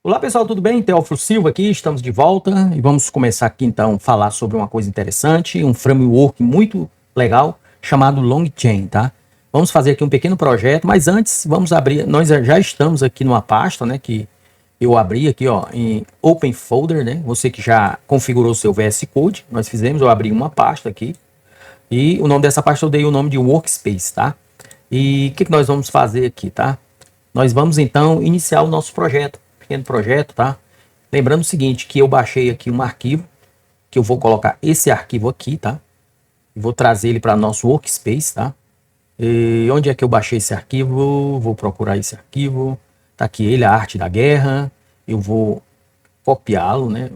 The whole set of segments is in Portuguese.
Olá pessoal, tudo bem? Teófilo Silva aqui, estamos de volta e vamos começar aqui então a falar sobre uma coisa interessante, um framework muito legal chamado LongChain, tá? Vamos fazer aqui um pequeno projeto, mas antes vamos abrir, nós já estamos aqui numa pasta, né, que eu abri aqui, ó, em Open Folder, né? Você que já configurou seu VS Code, nós fizemos, eu abri uma pasta aqui e o nome dessa pasta eu dei o nome de Workspace, tá? E o que nós vamos fazer aqui, tá? Nós vamos então iniciar o nosso projeto, pequeno projeto, tá? Lembrando o seguinte, que eu baixei aqui um arquivo, que eu vou colocar esse arquivo aqui, tá? E vou trazer ele para nosso Workspace, tá? E onde é que eu baixei esse arquivo? Vou procurar esse arquivo. Tá aqui ele, a arte da guerra. Eu vou copiá-lo, né?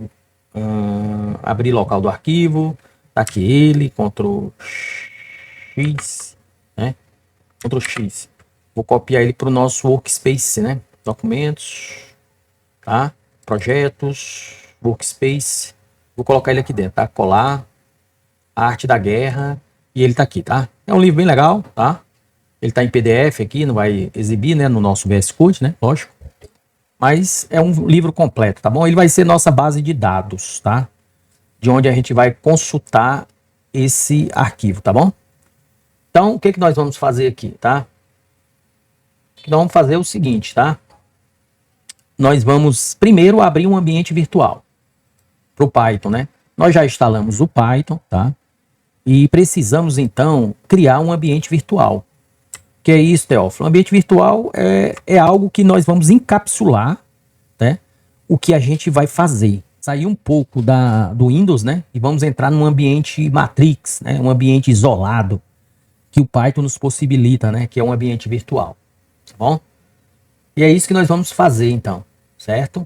Abrir local do arquivo. Tá aqui ele, Ctrl X, né? Ctrl X. Vou copiar ele para o nosso Workspace, né? Documentos, tá? Projetos, Workspace. Vou colocar ele aqui dentro, tá? Colar, a arte da guerra. E ele tá aqui, tá? É um livro bem legal, tá? Ele tá em PDF aqui, não vai exibir, né? No nosso VS Code, né? Lógico. Mas é um livro completo, tá bom? Ele vai ser nossa base de dados, tá? De onde a gente vai consultar esse arquivo, tá bom? Então, o que nós vamos fazer aqui, tá? Nós vamos fazer o seguinte, tá? Nós vamos primeiro abrir um ambiente virtual para o Python, né? Nós já instalamos o Python, tá? E precisamos, então, criar um ambiente virtual. Que é isso, Teófilo? Um ambiente virtual é algo que nós vamos encapsular, né? O que a gente vai fazer. Sair um pouco do Windows, né? E vamos entrar num ambiente Matrix, né? Um ambiente isolado que o Python nos possibilita, né? Que é um ambiente virtual. Tá bom? E é isso que nós vamos fazer, então. Certo?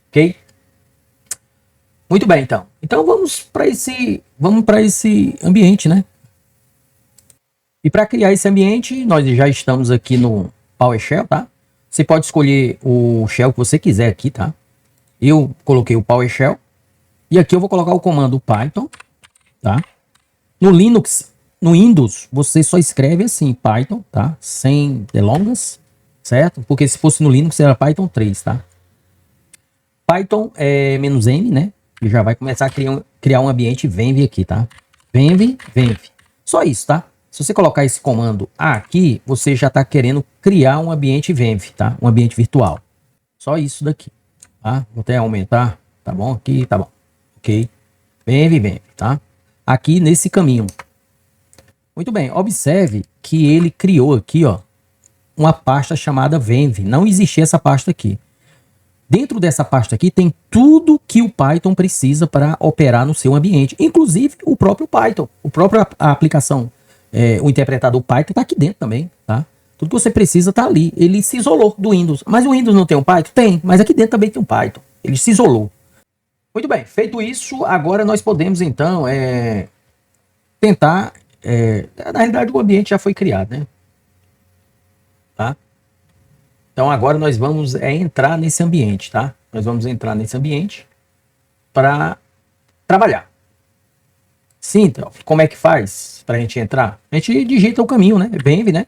Ok? Muito bem, então. Então vamos para esse ambiente, né? E para criar esse ambiente, nós já estamos aqui no PowerShell, tá? Você pode escolher o shell que você quiser aqui, tá? Eu coloquei o PowerShell. E aqui eu vou colocar o comando Python, tá? No Linux, no Windows, você só escreve assim, Python, tá? Sem delongas, certo? Porque se fosse no Linux, era Python 3, tá? Python é "-m", né? E já vai começar a criar um ambiente Venv aqui, tá? Venv. Só isso, tá? Se você colocar esse comando aqui, você já está querendo criar um ambiente Venv, tá? Um ambiente virtual. Só isso daqui, tá? Vou até aumentar, tá bom? Aqui, tá bom. Ok. Venv, tá? Aqui nesse caminho. Muito bem, observe que ele criou aqui, ó, uma pasta chamada Venv. Não existia essa pasta aqui. Dentro dessa pasta aqui tem tudo que o Python precisa para operar no seu ambiente, inclusive o próprio Python, a aplicação, o interpretador Python está aqui dentro também, tá? Tudo que você precisa está ali. Ele se isolou do Windows. Mas o Windows não tem um Python? Tem, mas aqui dentro também tem um Python. Ele se isolou. Muito bem, feito isso, agora nós podemos então tentar. Na realidade, o ambiente já foi criado, né? Tá? Então agora nós vamos entrar nesse ambiente, tá? Nós vamos entrar nesse ambiente para trabalhar. Sim, então, como é que faz para a gente entrar? A gente digita o caminho, né? Venv, né?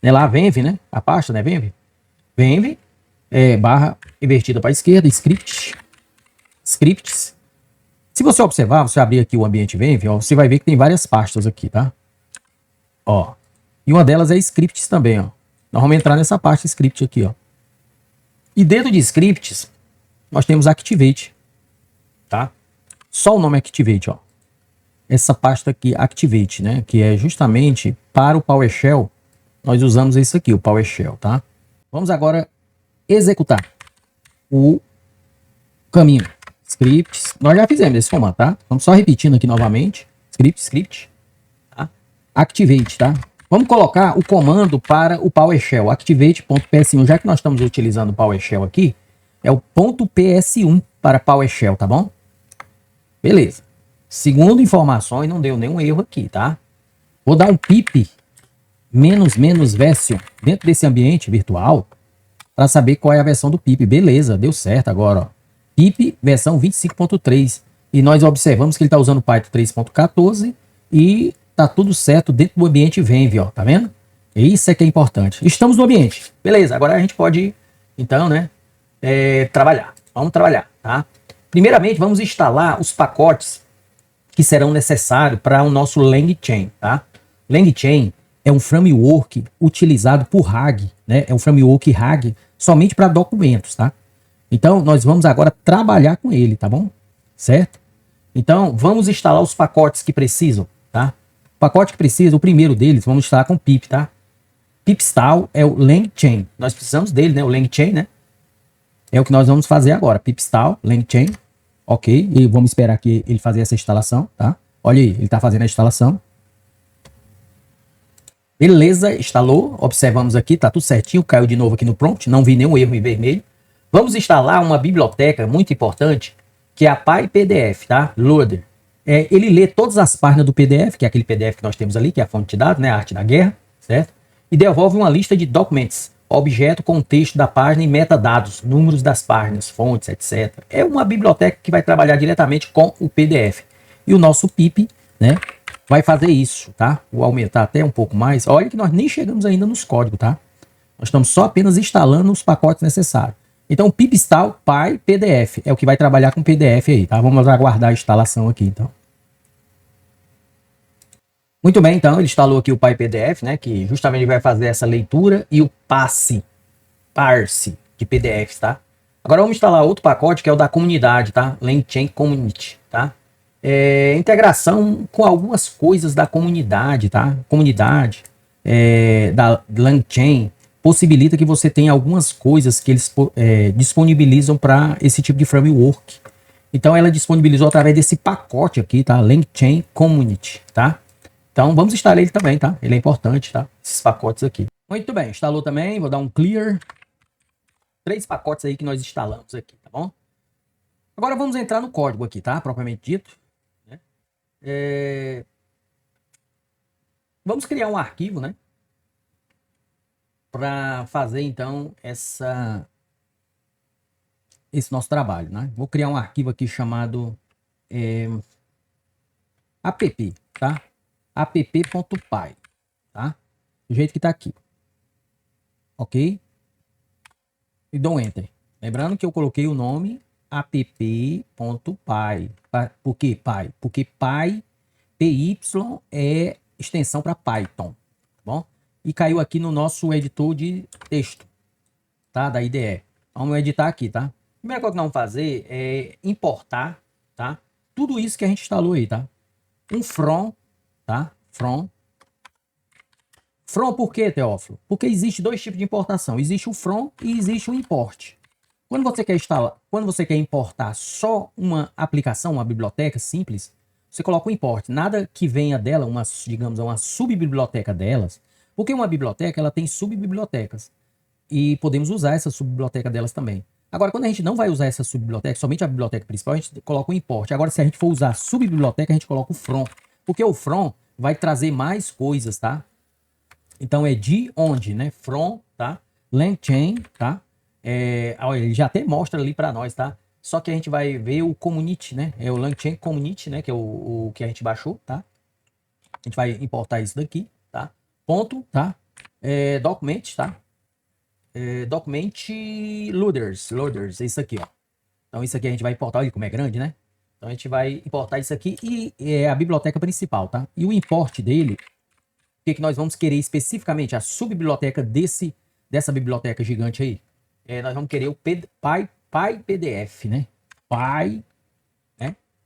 É lá, Venv, né? A pasta, né? Venv. Venv, barra invertida para a esquerda, scripts. Se você observar, você abrir aqui o ambiente Venv, ó, você vai ver que tem várias pastas aqui, tá? Ó. E uma delas é scripts também, ó. Nós vamos entrar nessa parte script aqui, ó. E dentro de scripts, nós temos Activate, tá? Só o nome Activate, ó. Essa pasta aqui, Activate, né? Que é justamente para o PowerShell. Nós usamos isso aqui, o PowerShell, tá? Vamos agora executar o caminho. Scripts. Nós já fizemos esse comando, tá? Vamos só repetindo aqui novamente. Script, tá? Activate, tá? Vamos colocar o comando para o PowerShell, activate.ps1, já que nós estamos utilizando o PowerShell aqui, é o .ps1 para PowerShell, tá bom? Beleza. Segundo informações, não deu nenhum erro aqui, tá? Vou dar um pip --version dentro desse ambiente virtual para saber qual é a versão do pip. Beleza, deu certo agora, ó. Pip versão 25.3 e nós observamos que ele está usando Python 3.14 e tá tudo certo dentro do ambiente Venv, ó, tá vendo? Isso é que é importante. Estamos no ambiente. Beleza, agora a gente pode, então, né, trabalhar. Vamos trabalhar, tá? Primeiramente, vamos instalar os pacotes que serão necessários para o nosso LangChain, tá? LangChain é um framework utilizado por RAG, né? É um framework RAG somente para documentos, tá? Então, nós vamos agora trabalhar com ele, tá bom? Certo? Então, vamos instalar os pacotes que precisam, tá? O pacote que precisa, o primeiro deles, vamos instalar com pip, tá? Pipstall é o LangChain. Nós precisamos dele, né? O LangChain, né? É o que nós vamos fazer agora. Pipstall, LangChain. Ok. E vamos esperar que ele fazer essa instalação, tá? Olha aí, ele está fazendo a instalação. Beleza, instalou. Observamos aqui, tá tudo certinho. Caiu de novo aqui no prompt. Não vi nenhum erro em vermelho. Vamos instalar uma biblioteca muito importante, que é a PyPDF, tá? Loader. Ele lê todas as páginas do PDF, que é aquele PDF que nós temos ali, que é a fonte de dados, né? A arte da guerra, certo? E devolve uma lista de documents, objeto com o texto da página e metadados, números das páginas, fontes, etc. É uma biblioteca que vai trabalhar diretamente com o PDF. E o nosso pip, né, vai fazer isso, tá? Vou aumentar até um pouco mais. Olha que nós nem chegamos ainda nos códigos, tá? Nós estamos só apenas instalando os pacotes necessários. Então, o pipstall PyPDF é o que vai trabalhar com PDF aí, tá? Vamos aguardar a instalação aqui, então. Muito bem, então, ele instalou aqui o PyPDF, né? Que justamente vai fazer essa leitura e o parse de PDFs, tá? Agora vamos instalar outro pacote que é o da comunidade, tá? LangChain Community, tá? Integração com algumas coisas da comunidade, tá? Comunidade da LangChain possibilita que você tenha algumas coisas que eles disponibilizam para esse tipo de framework. Então ela disponibilizou através desse pacote aqui, tá? LangChain Community, tá? Então vamos instalar ele também, tá? Ele é importante, tá? Esses pacotes aqui. Muito bem, instalou também, vou dar um clear. 3 pacotes aí que nós instalamos aqui, tá bom? Agora vamos entrar no código aqui, tá? Propriamente dito. Né? Vamos criar um arquivo, né? Para fazer então esse nosso trabalho, né? Vou criar um arquivo aqui chamado app, tá? app.py, tá? Do jeito que tá aqui. Ok? E dou Enter. Lembrando que eu coloquei o nome app.py. Por que Py? Porque PY é extensão para Python, tá bom? E caiu aqui no nosso editor de texto, tá? Da IDE. Vamos editar aqui, tá? A primeira coisa que nós vamos fazer é importar, tá? Tudo isso que a gente instalou aí, tá? Um from, tá? From por quê, Teófilo? Porque existe 2 tipos de importação. Existe o from e existe o import. Quando você quer instalar, quando você quer importar só uma aplicação, uma biblioteca simples, você coloca o import. Nada que venha dela, digamos, uma subbiblioteca delas, porque uma biblioteca ela tem subbibliotecas e podemos usar essa subbiblioteca delas também. Agora, quando a gente não vai usar essa subbiblioteca, somente a biblioteca principal, a gente coloca o import. Agora, se a gente for usar a subbiblioteca, a gente coloca o from, porque o from vai trazer mais coisas, tá? Então é de onde, né? From, tá? LangChain, tá? Ele já até mostra ali para nós, tá? Só que a gente vai ver o community, né? É o LangChain Community, né? Que é o que a gente baixou, tá? A gente vai importar isso daqui, tá? Ponto, tá? Document, tá? Document loaders, é isso aqui, ó. Então isso aqui a gente vai importar, olha como é grande, né? Então a gente vai importar isso aqui e é a biblioteca principal, tá? E o import dele, o que nós vamos querer especificamente? A subbiblioteca dessa biblioteca gigante aí. Nós vamos querer o PyPDF, né?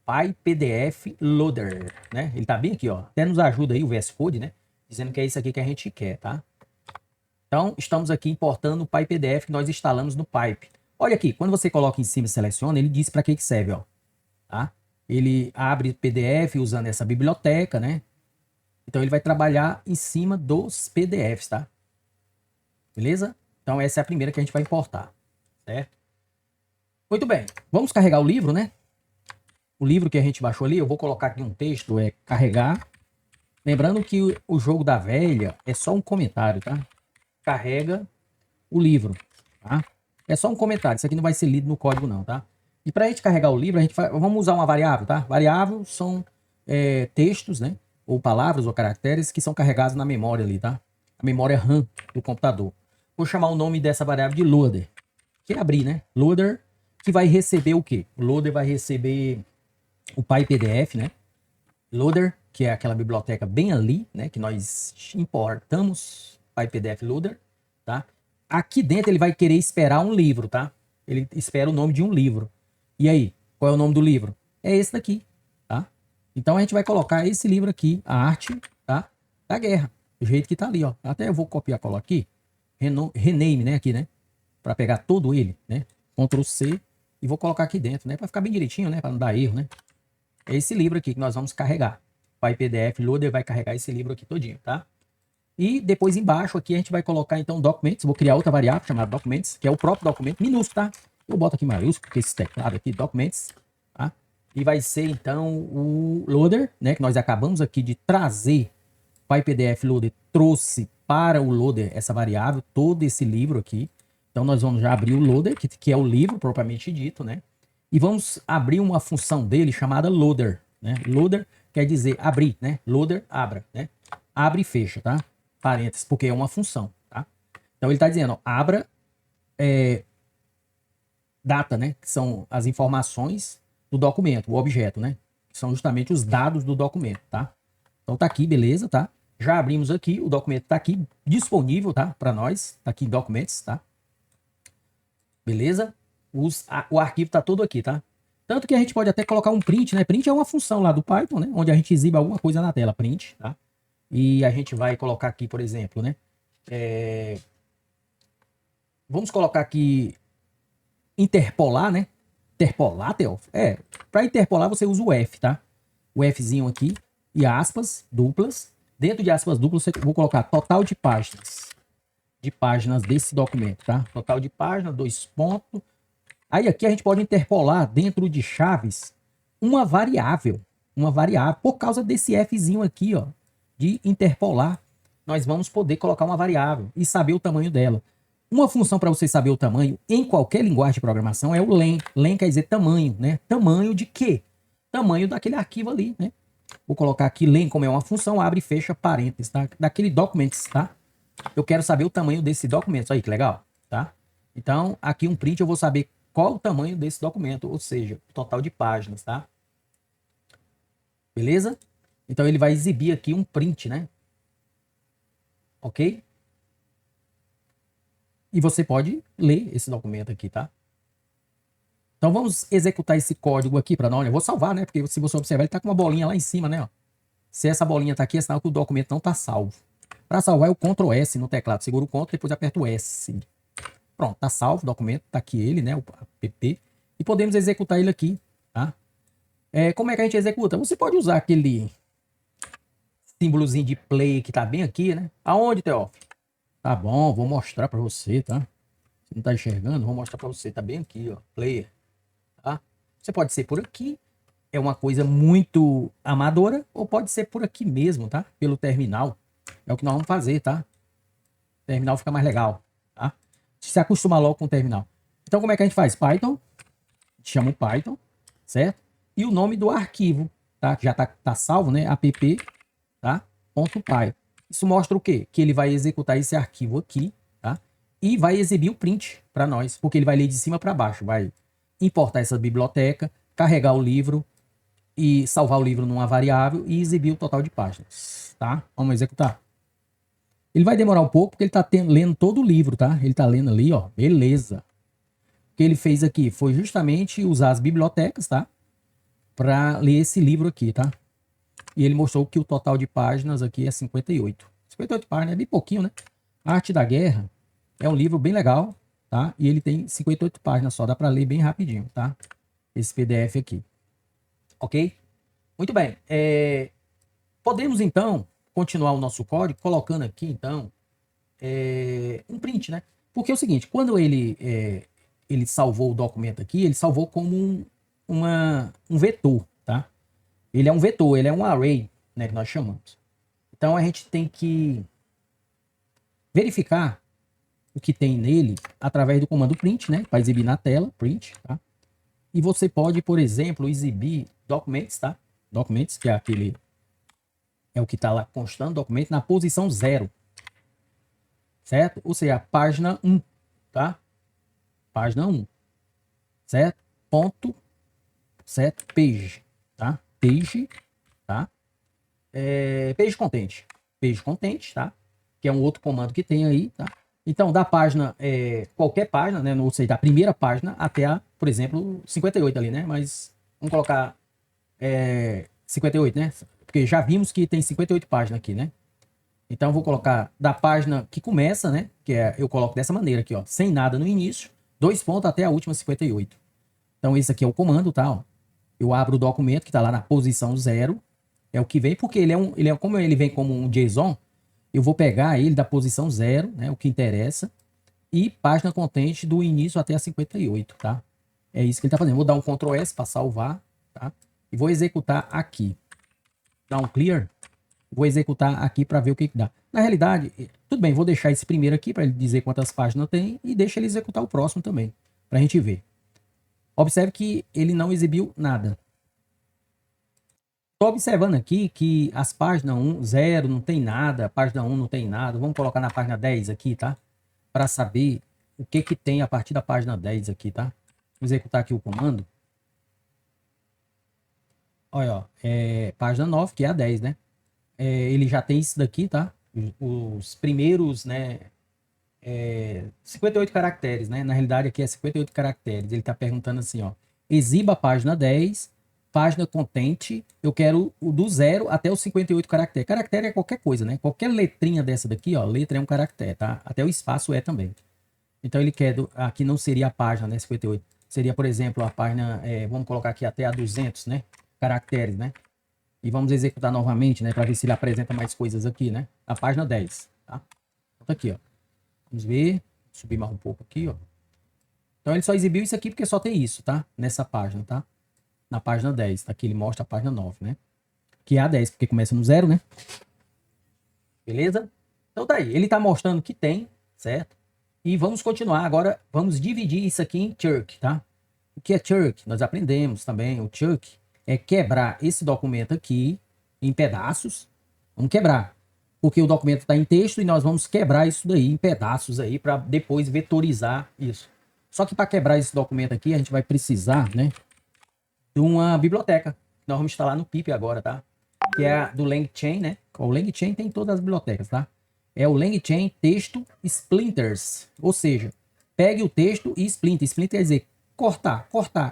PyPDF Loader, né? Ele tá bem aqui, ó. Até nos ajuda aí o VS Code, né? Dizendo que é isso aqui que a gente quer, tá? Então, estamos aqui importando o PyPDF que nós instalamos no Pipe. Olha aqui, quando você coloca em cima e seleciona, ele diz para que serve, ó. Tá? Ele abre PDF usando essa biblioteca, né? Então ele vai trabalhar em cima dos PDFs, tá? Beleza? Então essa é a primeira que a gente vai importar, certo? Muito bem. Vamos carregar o livro, né? O livro que a gente baixou ali, eu vou colocar aqui um texto, carregar. Lembrando que o jogo da velha é só um comentário, tá? Carrega o livro, tá? É só um comentário, isso aqui não vai ser lido no código não, tá? E para a gente carregar o livro, vamos usar uma variável, tá? Variável são textos, né? Ou palavras ou caracteres que são carregados na memória ali, tá? A memória RAM do computador. Vou chamar o nome dessa variável de loader, que é abrir, né? Loader, que vai receber o quê? O loader vai receber o PyPDF, né? Loader, que é aquela biblioteca bem ali, né? Que nós importamos, PyPDF Loader, tá? Aqui dentro ele vai querer esperar um livro, tá? Ele espera o nome de um livro. E aí, qual é o nome do livro? É esse daqui, tá? Então a gente vai colocar esse livro aqui, a arte, tá? Da guerra, do jeito que tá ali, ó. Até eu vou copiar e colar aqui, rename, né? Aqui, né? Para pegar todo ele, né? Ctrl C e vou colocar aqui dentro, né? Para ficar bem direitinho, né? Para não dar erro, né? É esse livro aqui que nós vamos carregar. O PyPDF Loader vai carregar esse livro aqui todinho, tá? E depois embaixo aqui a gente vai colocar então Documents. Vou criar outra variável chamada Documents, que é o próprio documento, minúsculo, tá? Eu boto aqui maiúsculo, porque esse teclado aqui, Documents, tá? E vai ser então o Loader, né? Que nós acabamos aqui de trazer. O PyPDF Loader trouxe para o Loader essa variável, todo esse livro aqui. Então nós vamos já abrir o Loader, que é o livro propriamente dito, né? E vamos abrir uma função dele chamada Loader, né? Loader quer dizer abrir, né? Loader, abra, né? Abre e fecha, tá? Parênteses, porque é uma função, tá? Então ele está dizendo, ó, abra data, né? Que são as informações do documento, o objeto, né? Que são justamente os dados do documento, tá? Então tá aqui, beleza, tá? Já abrimos aqui, o documento tá aqui disponível, tá? Para nós, tá aqui em Documents, tá? Beleza? O arquivo tá todo aqui, tá? Tanto que a gente pode até colocar um print, né? Print é uma função lá do Python, né? Onde a gente exibe alguma coisa na tela, print, tá? E a gente vai colocar aqui, por exemplo, né? Vamos colocar aqui interpolar, né? Interpolar, Theo? Para interpolar você usa o F, tá? O Fzinho aqui e aspas duplas. Dentro de aspas duplas, eu vou colocar total de páginas desse documento, tá? Total de páginas, 2 pontos. Aí aqui a gente pode interpolar dentro de chaves uma variável, por causa desse Fzinho aqui, ó, de interpolar, nós vamos poder colocar uma variável e saber o tamanho dela. Uma função para você saber o tamanho em qualquer linguagem de programação é o len. Len quer dizer tamanho, né? Tamanho de quê? Tamanho daquele arquivo ali, né? Vou colocar aqui len como é uma função, abre e fecha parênteses, tá? Daquele documents, tá? Eu quero saber o tamanho desse documento, aí que legal, tá? Então, aqui um print eu vou saber qual o tamanho desse documento, ou seja, o total de páginas, tá? Beleza? Então ele vai exibir aqui um print, né? Ok? E você pode ler esse documento aqui, tá? Então vamos executar esse código aqui para nós. Eu vou salvar, né? Porque se você observar, ele tá com uma bolinha lá em cima, né? Ó. Se essa bolinha tá aqui, é sinal que o documento não tá salvo. Para salvar é o Ctrl S no teclado. Segura o Ctrl, depois aperta o S. Pronto, tá salvo o documento, tá aqui ele, né? O app. E podemos executar ele aqui, tá? Como é que a gente executa? Você pode usar aquele símbolozinho de play que tá bem aqui, né? Aonde, Teófilo? Tá bom, vou mostrar para você, tá? Você não tá enxergando? Vou mostrar para você. Tá bem aqui, ó. Player. Tá? Você pode ser por aqui. É uma coisa muito amadora. Ou pode ser por aqui mesmo, tá? Pelo terminal. É o que nós vamos fazer, tá? O terminal fica mais legal, tá? Se acostumar logo com o terminal. Então, como é que a gente faz? Python. Chama o Python, certo? E o nome do arquivo, tá? Que já tá salvo, né? App, tá? .py. Isso mostra o quê? Que ele vai executar esse arquivo aqui, tá? E vai exibir o print para nós, porque ele vai ler de cima para baixo, vai importar essa biblioteca, carregar o livro e salvar o livro numa variável e exibir o total de páginas, tá? Vamos executar. Ele vai demorar um pouco porque ele tá lendo todo o livro, tá? Ele tá lendo ali, ó, beleza. O que ele fez aqui foi justamente usar as bibliotecas, tá? Para ler esse livro aqui, tá? E ele mostrou que o total de páginas aqui é 58. 58 páginas é bem pouquinho, né? A Arte da Guerra é um livro bem legal, tá? E ele tem 58 páginas só, dá para ler bem rapidinho, tá? Esse PDF aqui. Ok? Muito bem. Podemos, então, continuar o nosso código colocando aqui, então, um print, né? Porque é o seguinte, quando ele salvou o documento aqui, ele salvou como um vetor, tá? Ele é um vetor, ele é um array, né, que nós chamamos. Então a gente tem que verificar o que tem nele através do comando print, né, para exibir na tela, print, tá? E você pode, por exemplo, exibir documents, tá? Documents, que é o que está lá constando, documento na posição 0, certo? Ou seja, a página 1, tá? página 1, certo? Ponto, certo? Page, tá? Page, tá? Page content. Page content, tá? Que é um outro comando que tem aí, tá? Então, da página, qualquer página, né? Ou seja, da primeira página até a, por exemplo, 58 ali, né? Mas vamos colocar 58, né? Porque já vimos que tem 58 páginas aqui, né? Então, eu vou colocar da página que começa, né? Que eu coloco dessa maneira aqui, ó. Sem nada no início, 2 pontos até a última 58. Então, esse aqui é o comando, tá? Ó. Eu abro o documento que está lá na posição 0. É o que vem, porque como ele vem como um JSON, eu vou pegar ele da posição 0, né? O que interessa. E página contente do início até a 58, tá? É isso que ele está fazendo. Vou dar um Ctrl S para salvar, tá? E vou executar aqui. Dar um clear. Vou executar aqui para ver o que dá. Na realidade, tudo bem, vou deixar esse primeiro aqui para ele dizer quantas páginas tem e deixa ele executar o próximo também, para a gente ver. Observe que ele não exibiu nada. Estou observando aqui que as páginas 1, 0 não tem nada, página 1 não tem nada. Vamos colocar na página 10 aqui, tá? Para saber o que que tem a partir da página 10 aqui, tá? Vou executar aqui o comando. Olha, ó, página 9, que é a 10, né? Ele já tem isso daqui, tá? Os primeiros, né? 58 caracteres, né? Na realidade aqui é 58 caracteres. Ele está perguntando assim, ó. Exiba a página 10, página contente. Eu quero o do 0 até os 58 caracteres. Caractere é qualquer coisa, né? Qualquer letrinha dessa daqui, ó. Letra é um caractere, tá? Até o espaço é também. Então ele quer, aqui não seria a página, né? 58. Seria, por exemplo, a página, vamos colocar aqui até a 200, né? Caracteres, né? E vamos executar novamente, né? Para ver se ele apresenta mais coisas aqui, né? A página 10, tá? Então tá aqui, ó. Vamos ver. Subir mais um pouco aqui, ó. Então ele só exibiu isso aqui porque só tem isso, tá? Nessa página, tá? Na página 10. Aqui ele mostra a página 9, né? Que é a 10, porque começa no 0, né? Beleza? Então tá aí. Ele tá mostrando que tem, certo? E vamos continuar. Agora vamos dividir isso aqui em chunk, tá? O que é chunk? Nós aprendemos também. O chunk é quebrar esse documento aqui em pedaços. Vamos quebrar. Porque o documento está em texto e nós vamos quebrar isso daí em pedaços aí para depois vetorizar isso. Só que para quebrar esse documento aqui, a gente vai precisar, né, de uma biblioteca. Nós vamos instalar no pip agora, tá? Que é a do LangChain, né? O LangChain tem todas as bibliotecas, tá? É o LangChain texto splinters. Ou seja, pegue o texto e splint. Splint quer dizer cortar,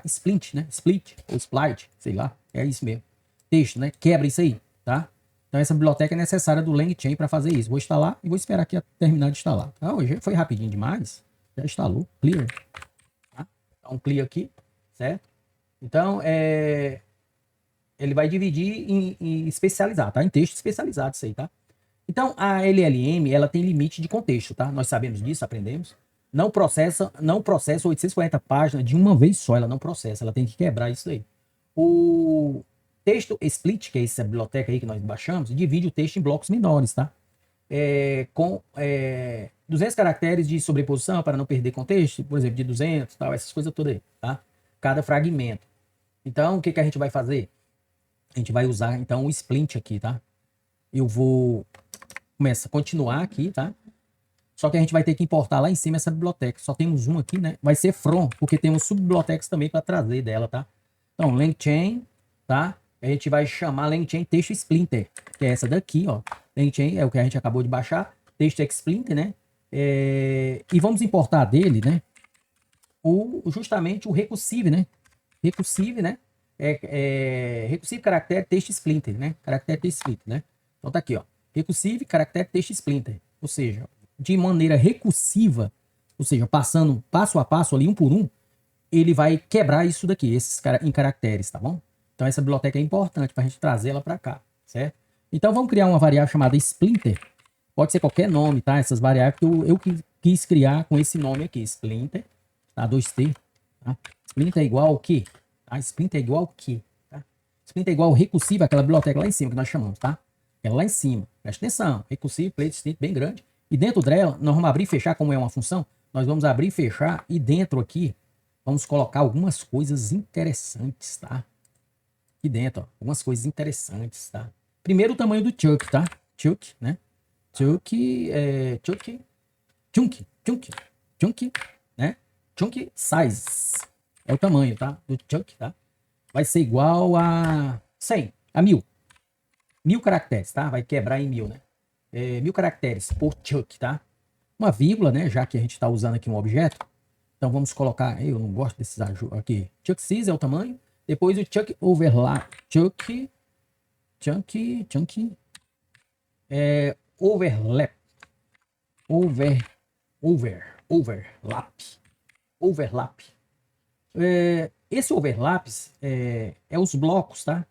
splint, né? Split ou split, sei lá. É isso mesmo. Texto, né? Quebra isso aí, tá? Então essa biblioteca é necessária do LangChain para fazer isso. Vou instalar e vou esperar aqui terminar de instalar. Ah, hoje foi rapidinho demais. Já instalou. Clear. Tá? Dá um clear aqui, certo? Então, ele vai dividir em especializado, tá? Em texto especializado isso aí, tá? Então, a LLM, ela tem limite de contexto, tá? Nós sabemos disso, aprendemos. Não processa 840 páginas de uma vez só, ela não processa, ela tem que quebrar isso aí. O texto split, que é essa biblioteca aí que nós baixamos, divide o texto em blocos menores, tá? Com 200 caracteres de sobreposição para não perder contexto, por exemplo, de 200, tal, essas coisas todas aí, tá? Cada fragmento. Então, o que a gente vai fazer? A gente vai usar, então, o splint aqui, tá? Eu vou continuar aqui, tá? Só que a gente vai ter que importar lá em cima essa biblioteca. Só temos uma aqui, né? Vai ser from, porque temos subbibliotecas também para trazer dela, tá? Então, LangChain, tá? A gente vai chamar LangChain texto splinter, que é essa daqui, ó. LangChain é o que a gente acabou de baixar, texto splinter, né? E vamos importar dele, né? Justamente o recursive, né? Recursive, né? Recursive caractere texto splinter, né? Caractere texto splinter, né? Então tá aqui, ó. Recursive caractere texto splinter. Ou seja, de maneira recursiva, ou seja, passando passo a passo ali, um por um, ele vai quebrar isso daqui, esses em caracteres, tá bom? Então essa biblioteca é importante para a gente trazer ela para cá, certo? Então vamos criar uma variável chamada splinter. Pode ser qualquer nome, tá? Essas variáveis que eu quis criar com esse nome aqui, splinter, tá? 2T, tá? Splinter é igual ao quê? Tá? Splinter é igual ao quê? Tá? Splinter é igual ao recursivo, aquela biblioteca lá em cima que nós chamamos, tá? Ela lá em cima. Presta atenção. Recursivo, plate, splinter, bem grande. E dentro dela, nós vamos abrir e fechar, como é uma função, nós vamos abrir e fechar, e dentro aqui, vamos colocar algumas coisas interessantes, tá? Aqui dentro, ó, algumas coisas interessantes, tá? Primeiro o tamanho do chunk, tá? Chunk, né? Chunk, chunk, né? chunk size. É o tamanho, tá? Do chunk, tá? Vai ser igual a 100, a 1000. 1000 caracteres, tá? Vai quebrar em 1000, né? 1000 caracteres por chunk, tá? Uma vírgula, né? Já que a gente está usando aqui um objeto. Então vamos colocar, eu não gosto desses ajustes aqui. Chunk size é o tamanho. Depois o chunk overlap. Chunk overlap. Overlap. Esse overlap é os blocos, tá?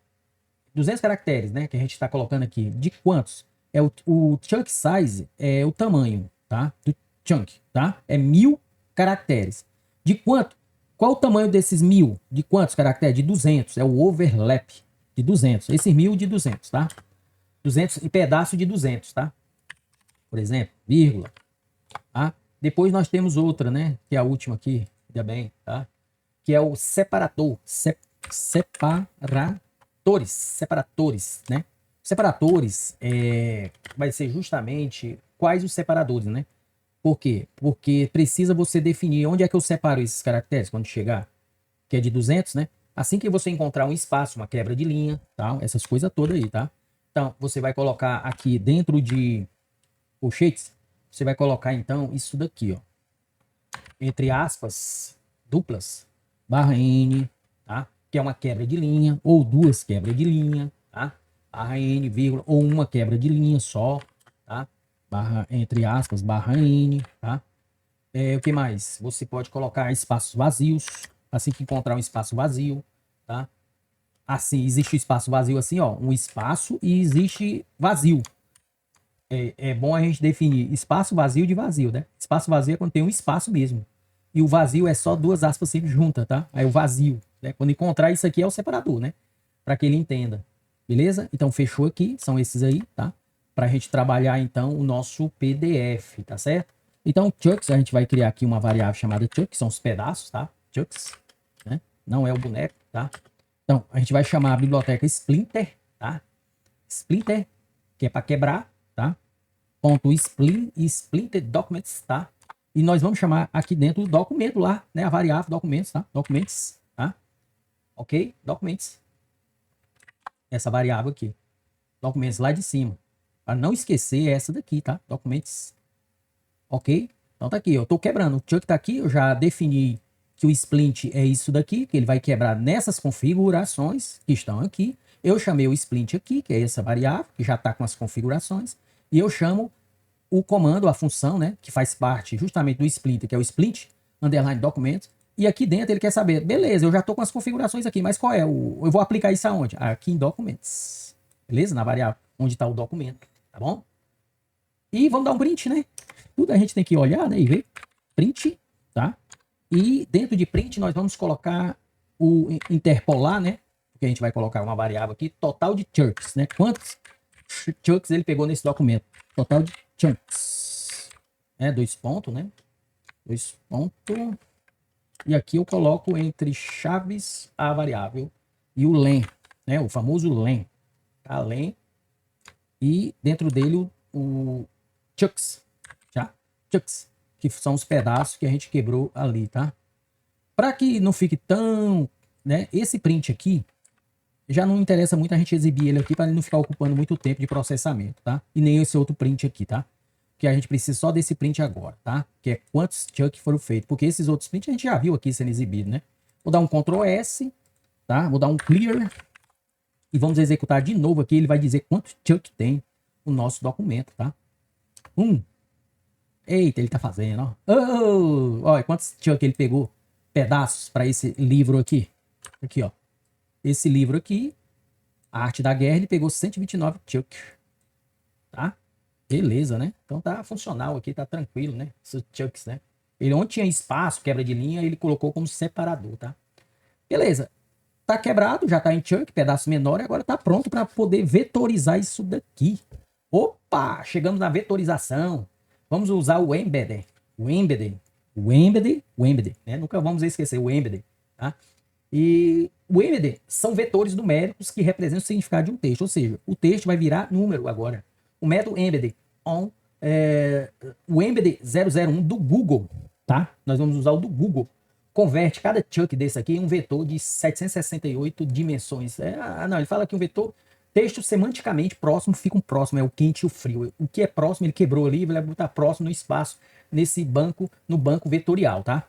200 caracteres, né? Que a gente está colocando aqui. De quantos? O chunk size é o tamanho, tá? Do chunk, tá? É 1000 caracteres. De quanto? Qual o tamanho desses 1000? De quantos caracteres? De 200. É o overlap de 200. Esses 1000 de 200, tá? 200 e pedaço de 200, tá? Por exemplo, vírgula, tá? Depois nós temos outra, né? Que é a última aqui, ainda bem, tá? Que é o separador. Separadores, né? Separadores vai ser justamente quais os separadores, né? Por quê? Porque precisa você definir onde é que eu separo esses caracteres quando chegar, que é de 200, né? Assim que você encontrar um espaço, uma quebra de linha, tá? Essas coisas todas aí, tá? Então, você vai colocar aqui dentro de colchetes, você vai colocar então isso daqui, ó. Entre aspas, duplas, barra N, tá? Que é uma quebra de linha, ou duas quebras de linha, tá? Barra N, vírgula, ou uma quebra de linha só, tá? Barra, entre aspas, barra N, tá? O que mais? Você pode colocar espaços vazios, assim que encontrar um espaço vazio, tá? Assim, existe o espaço vazio assim, ó, um espaço e existe vazio. É bom a gente definir espaço vazio de vazio, né? Espaço vazio é quando tem um espaço mesmo. E o vazio é só duas aspas sempre juntas, tá? Aí o vazio, né? Quando encontrar isso aqui é o separador, né? Para que ele entenda. Beleza? Então fechou aqui, são esses aí, tá? Para a gente trabalhar então o nosso PDF, tá certo? Então chunks, a gente vai criar aqui uma variável chamada chunks, que são os pedaços, tá? Chunks, né? Não é o boneco, tá? Então a gente vai chamar a biblioteca Splinter, tá? Splinter, que é para quebrar, tá? Ponto Splinter Documents, tá? E nós vamos chamar aqui dentro do documento lá, né? A variável documentos, tá? Documents, tá? Ok? Documents. Essa variável aqui. Documentos lá de cima. Para não esquecer essa daqui, tá? Documents. Ok? Então tá aqui, eu tô quebrando. O chunk tá aqui, eu já defini que o splint é isso daqui, que ele vai quebrar nessas configurações que estão aqui. Eu chamei o splint aqui, que é essa variável, que já está com as configurações. E eu chamo o comando, a função, né, que faz parte justamente do splinter, que é o splint, underline documents. E aqui dentro ele quer saber, beleza, eu já estou com as configurações aqui, mas qual é eu vou aplicar isso aonde? Aqui em documents. Beleza? Na variável onde está o documento, tá bom? E vamos dar um print, né? Tudo a gente tem que olhar, né, e ver. Print, tá? E dentro de print nós vamos colocar o interpolar, né? Porque a gente vai colocar uma variável aqui, total de chunks, né? Quantos chunks ele pegou nesse documento? Total de chunks. Dois pontos, né? Dois pontos. E aqui eu coloco entre chaves a variável e o len, né? O famoso len. Tá? Len. E dentro dele o chunks, tá? Chunks, que são os pedaços que a gente quebrou ali, tá? Para que não fique tão, né? Esse print aqui já não interessa muito a gente exibir ele aqui para ele não ficar ocupando muito tempo de processamento, tá? E nem esse outro print aqui, tá? Que a gente precisa só desse print agora, tá? Que é quantos chunks foram feitos, porque esses outros prints a gente já viu aqui sendo exibido, né? Vou dar um Ctrl S, tá? Vou dar um clear e vamos executar de novo aqui, ele vai dizer quantos chunks tem o nosso documento, tá? Eita, ele tá fazendo, ó. Olha quantos chunks ele pegou, pedaços para esse livro aqui. Aqui, ó. Esse livro aqui, A Arte da Guerra, ele pegou 129 chunks, tá? Beleza, né? Então tá funcional aqui, tá tranquilo, né? Esses chunks, né? Ele onde tinha espaço, quebra de linha, ele colocou como separador, tá? Beleza. Tá quebrado, já tá em chunk, pedaço menor, e agora tá pronto para poder vetorizar isso daqui. Opa, chegamos na vetorização. Vamos usar o embedded. O embedded, né? Nunca vamos esquecer o embedded, tá? E o embedded são vetores numéricos que representam o significado de um texto, ou seja, o texto vai virar número agora. O método embedded on, o embedded 001 do Google, tá? Nós vamos usar o do Google. Converte cada chunk desse aqui em um vetor de 768 dimensões. Não, ele fala que um vetor texto semanticamente próximo fica um próximo, é o quente e o frio. O que é próximo, ele quebrou ali, ele vai botar próximo no espaço, nesse banco, no banco vetorial, tá?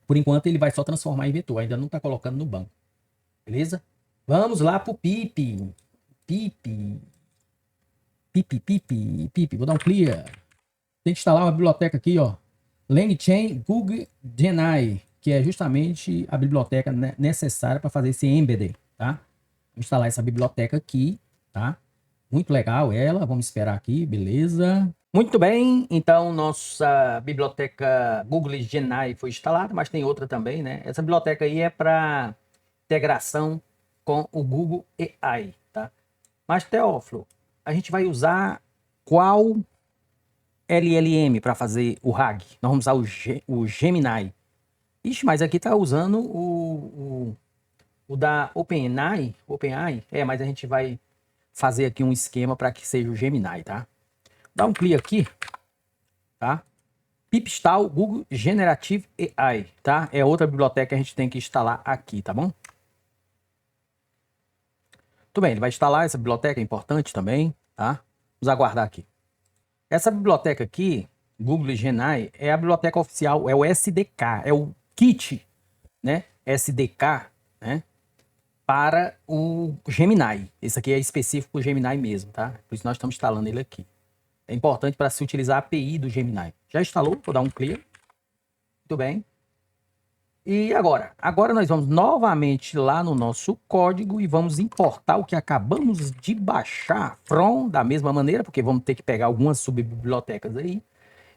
Por enquanto ele vai só transformar em vetor, ainda não está colocando no banco. Beleza? Vamos lá pro pip. Pip. Pip. Vou dar um clear. Tem que instalar uma biblioteca aqui, ó. LangChain Google Gemini, que é justamente a biblioteca necessária para fazer esse embedding, tá? Vou instalar essa biblioteca aqui, tá? Muito legal ela, vamos esperar aqui, beleza? Muito bem, então nossa biblioteca Google Gemini foi instalada, mas tem outra também, né? Essa biblioteca aí é para integração com o Google AI, tá? Mas, Teófilo, a gente vai usar qual LLM para fazer o RAG? Nós vamos usar o Gemini. Ixi, mas aqui tá usando o da OpenAI. Mas a gente vai fazer aqui um esquema para que seja o Gemini, tá? Dá um clique aqui, tá? Pipstall Google Generative AI, tá? É outra biblioteca que a gente tem que instalar aqui, tá bom? Tudo bem, ele vai instalar essa biblioteca, é importante também, tá? Vamos aguardar aqui. Essa biblioteca aqui, Google Gemini, é a biblioteca oficial, é o SDK, é o kit, né? SDK, né? Para o Gemini. Esse aqui é específico para o Gemini mesmo, tá? Por isso nós estamos instalando ele aqui. É importante para se utilizar a API do Gemini. Já instalou? Vou dar um clear. Muito bem. E agora? Agora nós vamos novamente lá no nosso código e vamos importar o que acabamos de baixar from da mesma maneira, porque vamos ter que pegar algumas subbibliotecas aí.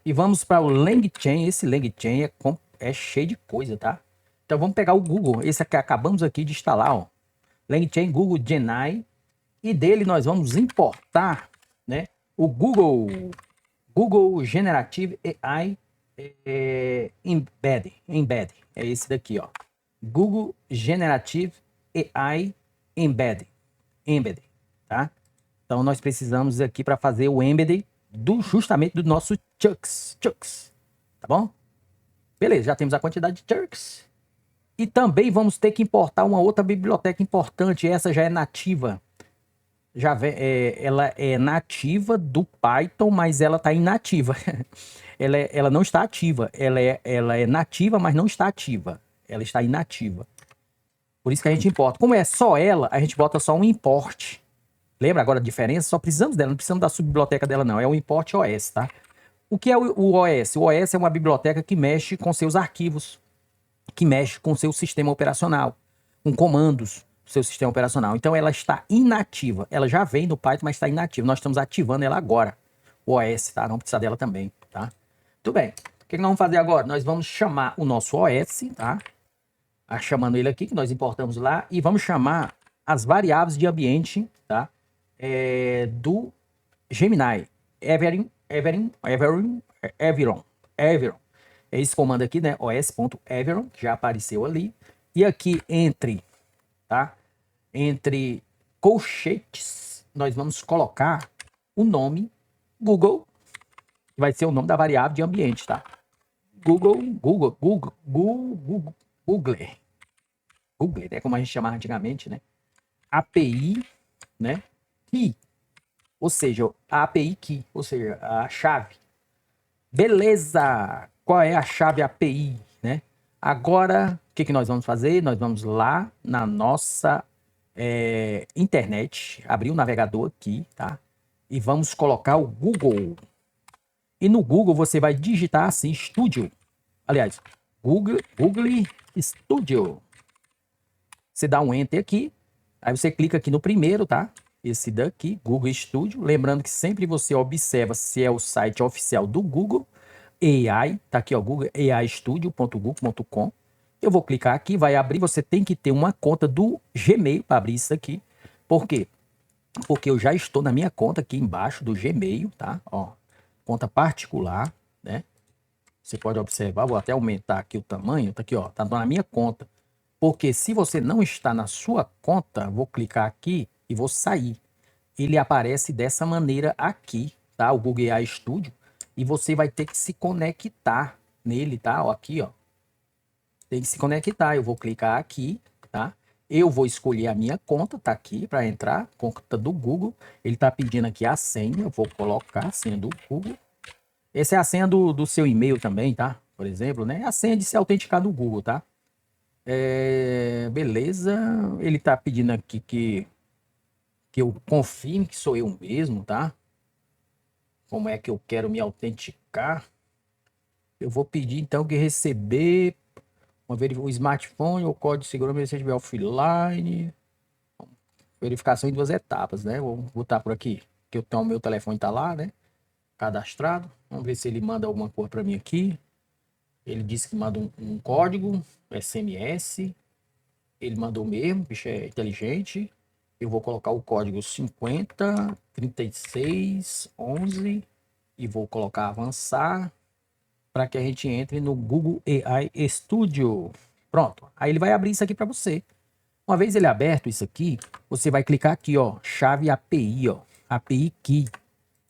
E vamos para o LangChain. Esse LangChain é cheio de coisa, tá? Então vamos pegar o Google, esse aqui acabamos aqui de instalar, ó. LangChain Google Gemini. E dele nós vamos importar, né, o Google Generative AI Embed. É esse daqui, ó. Google Generative AI Embed, tá? Então nós precisamos aqui para fazer o embed justamente do nosso chunks, tá bom? Beleza, já temos a quantidade de chunks. E também vamos ter que importar uma outra biblioteca importante, essa já é nativa. Ela é nativa do Python, mas ela está inativa. Ela não está ativa. Ela é nativa, mas não está ativa. Ela está inativa. Por isso que a gente importa. Como é só ela, a gente bota só um import. Lembra agora a diferença? Só precisamos dela, não precisamos da subbiblioteca dela, não. É o import OS, tá? O que é o OS? O OS é uma biblioteca que mexe com seus arquivos, que mexe com seu sistema operacional, com comandos do seu sistema operacional. Então ela está inativa. Ela já vem do Python, mas está inativa. Nós estamos ativando ela agora. O OS, tá? Não precisa dela também, tá? Tudo bem. O que nós vamos fazer agora? Nós vamos chamar o nosso OS, tá? Chamando ele aqui, que nós importamos lá, e vamos chamar as variáveis de ambiente, tá? Do Gemini. Everon. É esse comando aqui, né? os.everon, que já apareceu ali. E aqui tá? Entre colchetes, nós vamos colocar o nome Google, que vai ser o nome da variável de ambiente, tá? Google, né? Como a gente chamava antigamente, né? API, né? Key, ou seja, a API Key, ou seja, a chave. Beleza! Qual é a chave API, né? Agora, o que nós vamos fazer? Nós vamos lá na nossa internet, abrir o navegador aqui, tá? E vamos colocar o Google. E no Google você vai digitar assim, Studio. Aliás, Google Studio. Você dá um Enter aqui, aí você clica aqui no primeiro, tá? Esse daqui, Google Studio. Lembrando que sempre você observa se é o site oficial do Google AI, tá aqui, ó, googleaistudio.google.com. Eu vou clicar aqui, vai abrir, você tem que ter uma conta do Gmail para abrir isso aqui. Por quê? Porque eu já estou na minha conta aqui embaixo do Gmail, tá? Ó, conta particular, né? Você pode observar, vou até aumentar aqui o tamanho, tá aqui, ó, tá na minha conta. Porque se você não está na sua conta, vou clicar aqui e vou sair. Ele aparece dessa maneira aqui, tá? O Google AI Studio. E você vai ter que se conectar nele, tá? Ó, aqui, ó. Tem que se conectar. Eu vou clicar aqui, tá? Eu vou escolher a minha conta, tá aqui para entrar, conta do Google. Ele tá pedindo aqui a senha, eu vou colocar a senha do Google. Essa é a senha do seu e-mail também, tá? Por exemplo, né? A senha de se autenticar do Google, tá? Beleza. Ele tá pedindo aqui que eu confirme que sou eu mesmo, tá? Como é que eu quero me autenticar? Eu vou pedir então que receber o smartphone ou código de segurança estiver offline. Verificação em 2 etapas, né? Vou botar por aqui que eu tenho, o meu telefone tá lá, né? Cadastrado. Vamos ver se ele manda alguma coisa para mim aqui. Ele disse que manda um código SMS. Ele mandou mesmo, o bicho é inteligente. Eu vou colocar o código 503611 e vou colocar avançar para que a gente entre no Google AI Studio. Pronto. Aí ele vai abrir isso aqui para você. Uma vez ele aberto isso aqui, você vai clicar aqui, ó, chave API, ó, API Key.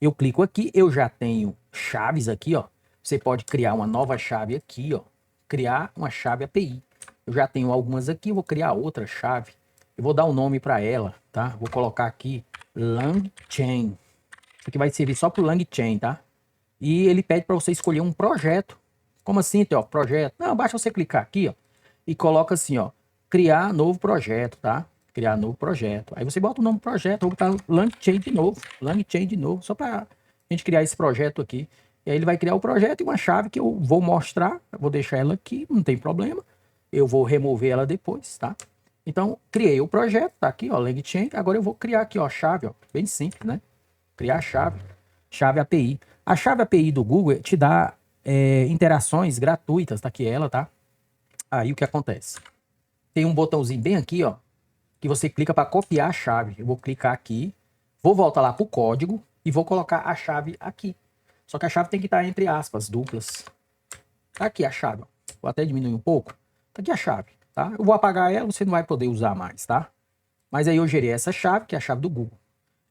Eu clico aqui, eu já tenho chaves aqui, ó. Você pode criar uma nova chave aqui, ó, criar uma chave API. Eu já tenho algumas aqui, vou criar outra chave. Eu vou dar um nome para ela, tá? Vou colocar aqui LangChain. Isso aqui vai servir só para o LangChain, tá? E ele pede para você escolher um projeto. Como assim, Theo? Projeto? Não, basta você clicar aqui, ó, e coloca assim, ó, criar novo projeto, tá? Criar novo projeto. Aí você bota o nome do projeto, vou botar LangChain de novo, só para a gente criar esse projeto aqui. E aí ele vai criar o projeto e uma chave que eu vou mostrar, eu vou deixar ela aqui, não tem problema. Eu vou remover ela depois, tá? Então, criei o projeto, tá aqui, ó, LangChain. Agora eu vou criar aqui, ó, a chave, ó, bem simples, né? Criar a chave API. A chave API do Google te dá interações gratuitas, tá aqui ela, tá? Aí o que acontece? Tem um botãozinho bem aqui, ó, que você clica para copiar a chave. Eu vou clicar aqui, vou voltar lá pro código e vou colocar a chave aqui. Só que a chave tem que estar entre aspas duplas. Tá aqui a chave, ó. Vou até diminuir um pouco. Tá aqui a chave, tá? Eu vou apagar ela, você não vai poder usar mais, tá? Mas aí eu gerei essa chave, que é a chave do Google.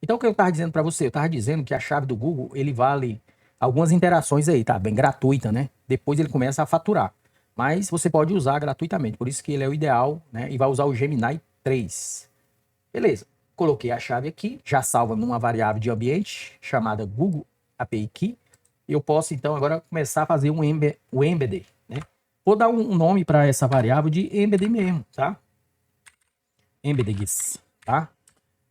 Então o que eu estava dizendo para você? Eu estava dizendo que a chave do Google, ele vale algumas interações aí, tá? Bem gratuita, né? Depois ele começa a faturar. Mas você pode usar gratuitamente, por isso que ele é o ideal, né? E vai usar o Gemini 3. Beleza. Coloquei a chave aqui, já salva numa variável de ambiente chamada Google API Key. Eu posso então agora começar a fazer o embedded, né? Vou dar um nome para essa variável de embedded mesmo, tá? Embeddeds, tá?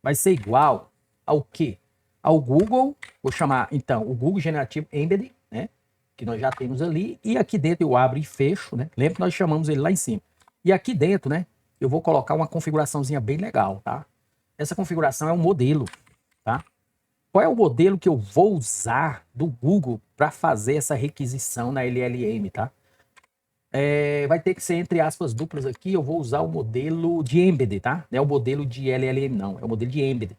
Vai ser igual ao quê? Ao Google, vou chamar então o Google Generativo Embedded, né? Que nós já temos ali, e aqui dentro eu abro e fecho, né? Lembra que nós chamamos ele lá em cima. E aqui dentro, né? Eu vou colocar uma configuraçãozinha bem legal, tá? Essa configuração é um modelo, tá? Qual é o modelo que eu vou usar do Google para fazer essa requisição na LLM, tá? Vai ter que ser entre aspas duplas aqui, eu vou usar o modelo de Embedded, tá? Não é o modelo de LLM, não, é o modelo de Embedded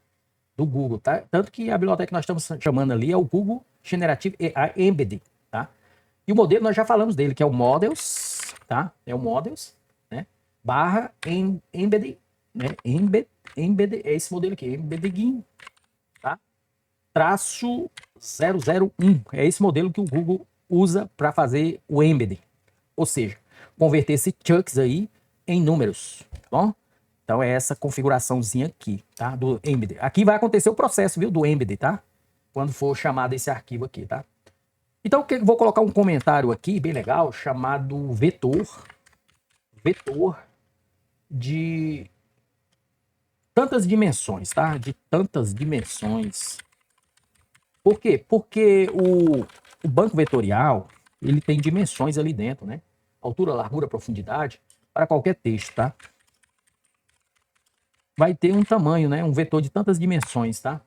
do Google, tá? Tanto que a biblioteca que nós estamos chamando ali é o Google Generative AI Embedded, tá? E o modelo nós já falamos dele, que é o Models, tá? É o Models, né? Barra Embedded, né? Embedded, é esse modelo aqui, Embedding, tá? Traço 001, é esse modelo que o Google usa para fazer o Embedded. Ou seja, converter esse chunks aí em números, tá bom? Então é essa configuraçãozinha aqui, tá? Do Embedded. Aqui vai acontecer o processo, viu? Do Embedded, tá? Quando for chamado esse arquivo aqui, tá? Então eu vou colocar um comentário aqui, bem legal, chamado vetor de tantas dimensões, tá? De tantas dimensões. Por quê? Porque o banco vetorial, ele tem dimensões ali dentro, né? Altura, largura, profundidade, para qualquer texto, tá? Vai ter um tamanho, né? Um vetor de tantas dimensões, tá?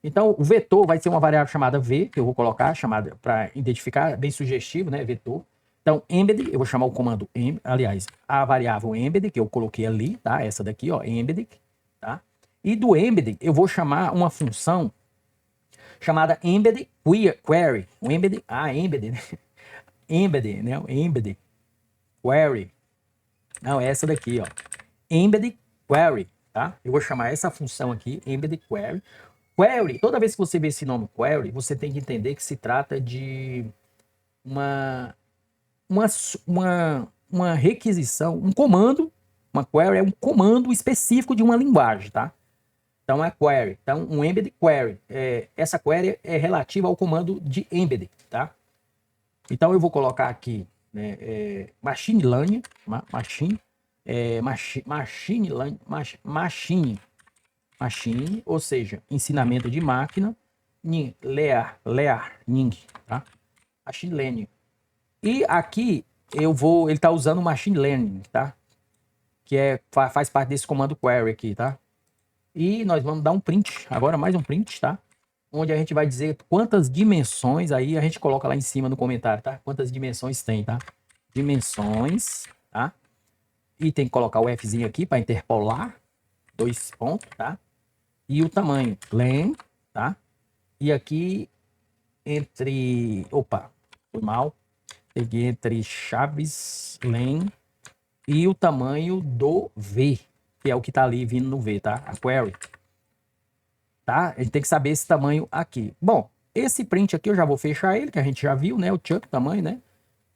Então, o vetor vai ser uma variável chamada V, que eu vou colocar, chamada para identificar, bem sugestivo, né? Vetor. Então, embedded, eu vou chamar o comando aliás, a variável embedded, que eu coloquei ali, tá? Essa daqui, ó, embedded, tá? E do embedded, eu vou chamar uma função chamada embedded query. O embedded, embedded, né? Embedded, né? Embedded query. Não, é essa daqui, ó. Embedded query, tá? Eu vou chamar essa função aqui, embedded query. Query, toda vez que você vê esse nome query, você tem que entender que se trata de uma uma, uma requisição, um comando, uma query é um comando específico de uma linguagem, tá? Então é query, então um embedded query. Essa query é relativa ao comando de embedded, tá? Então eu vou colocar aqui, né, machine learning, machine, ou seja, ensinamento de máquina, learning, tá? Machine learning. E aqui ele está usando machine learning, tá? Que faz parte desse comando query aqui, tá? E nós vamos dar um print, agora mais um print, tá? Onde a gente vai dizer quantas dimensões, aí a gente coloca lá em cima no comentário, tá? Quantas dimensões tem, tá? Dimensões, tá? E tem que colocar o Fzinho aqui para interpolar, 2 pontos, tá? E o tamanho, len, tá? E aqui foi mal. Peguei entre chaves, len e o tamanho do V, que é o que tá ali vindo no V, tá? A query. Tá? A gente tem que saber esse tamanho aqui. Bom, esse print aqui eu já vou fechar ele, que a gente já viu, né? O chunk, tamanho, né?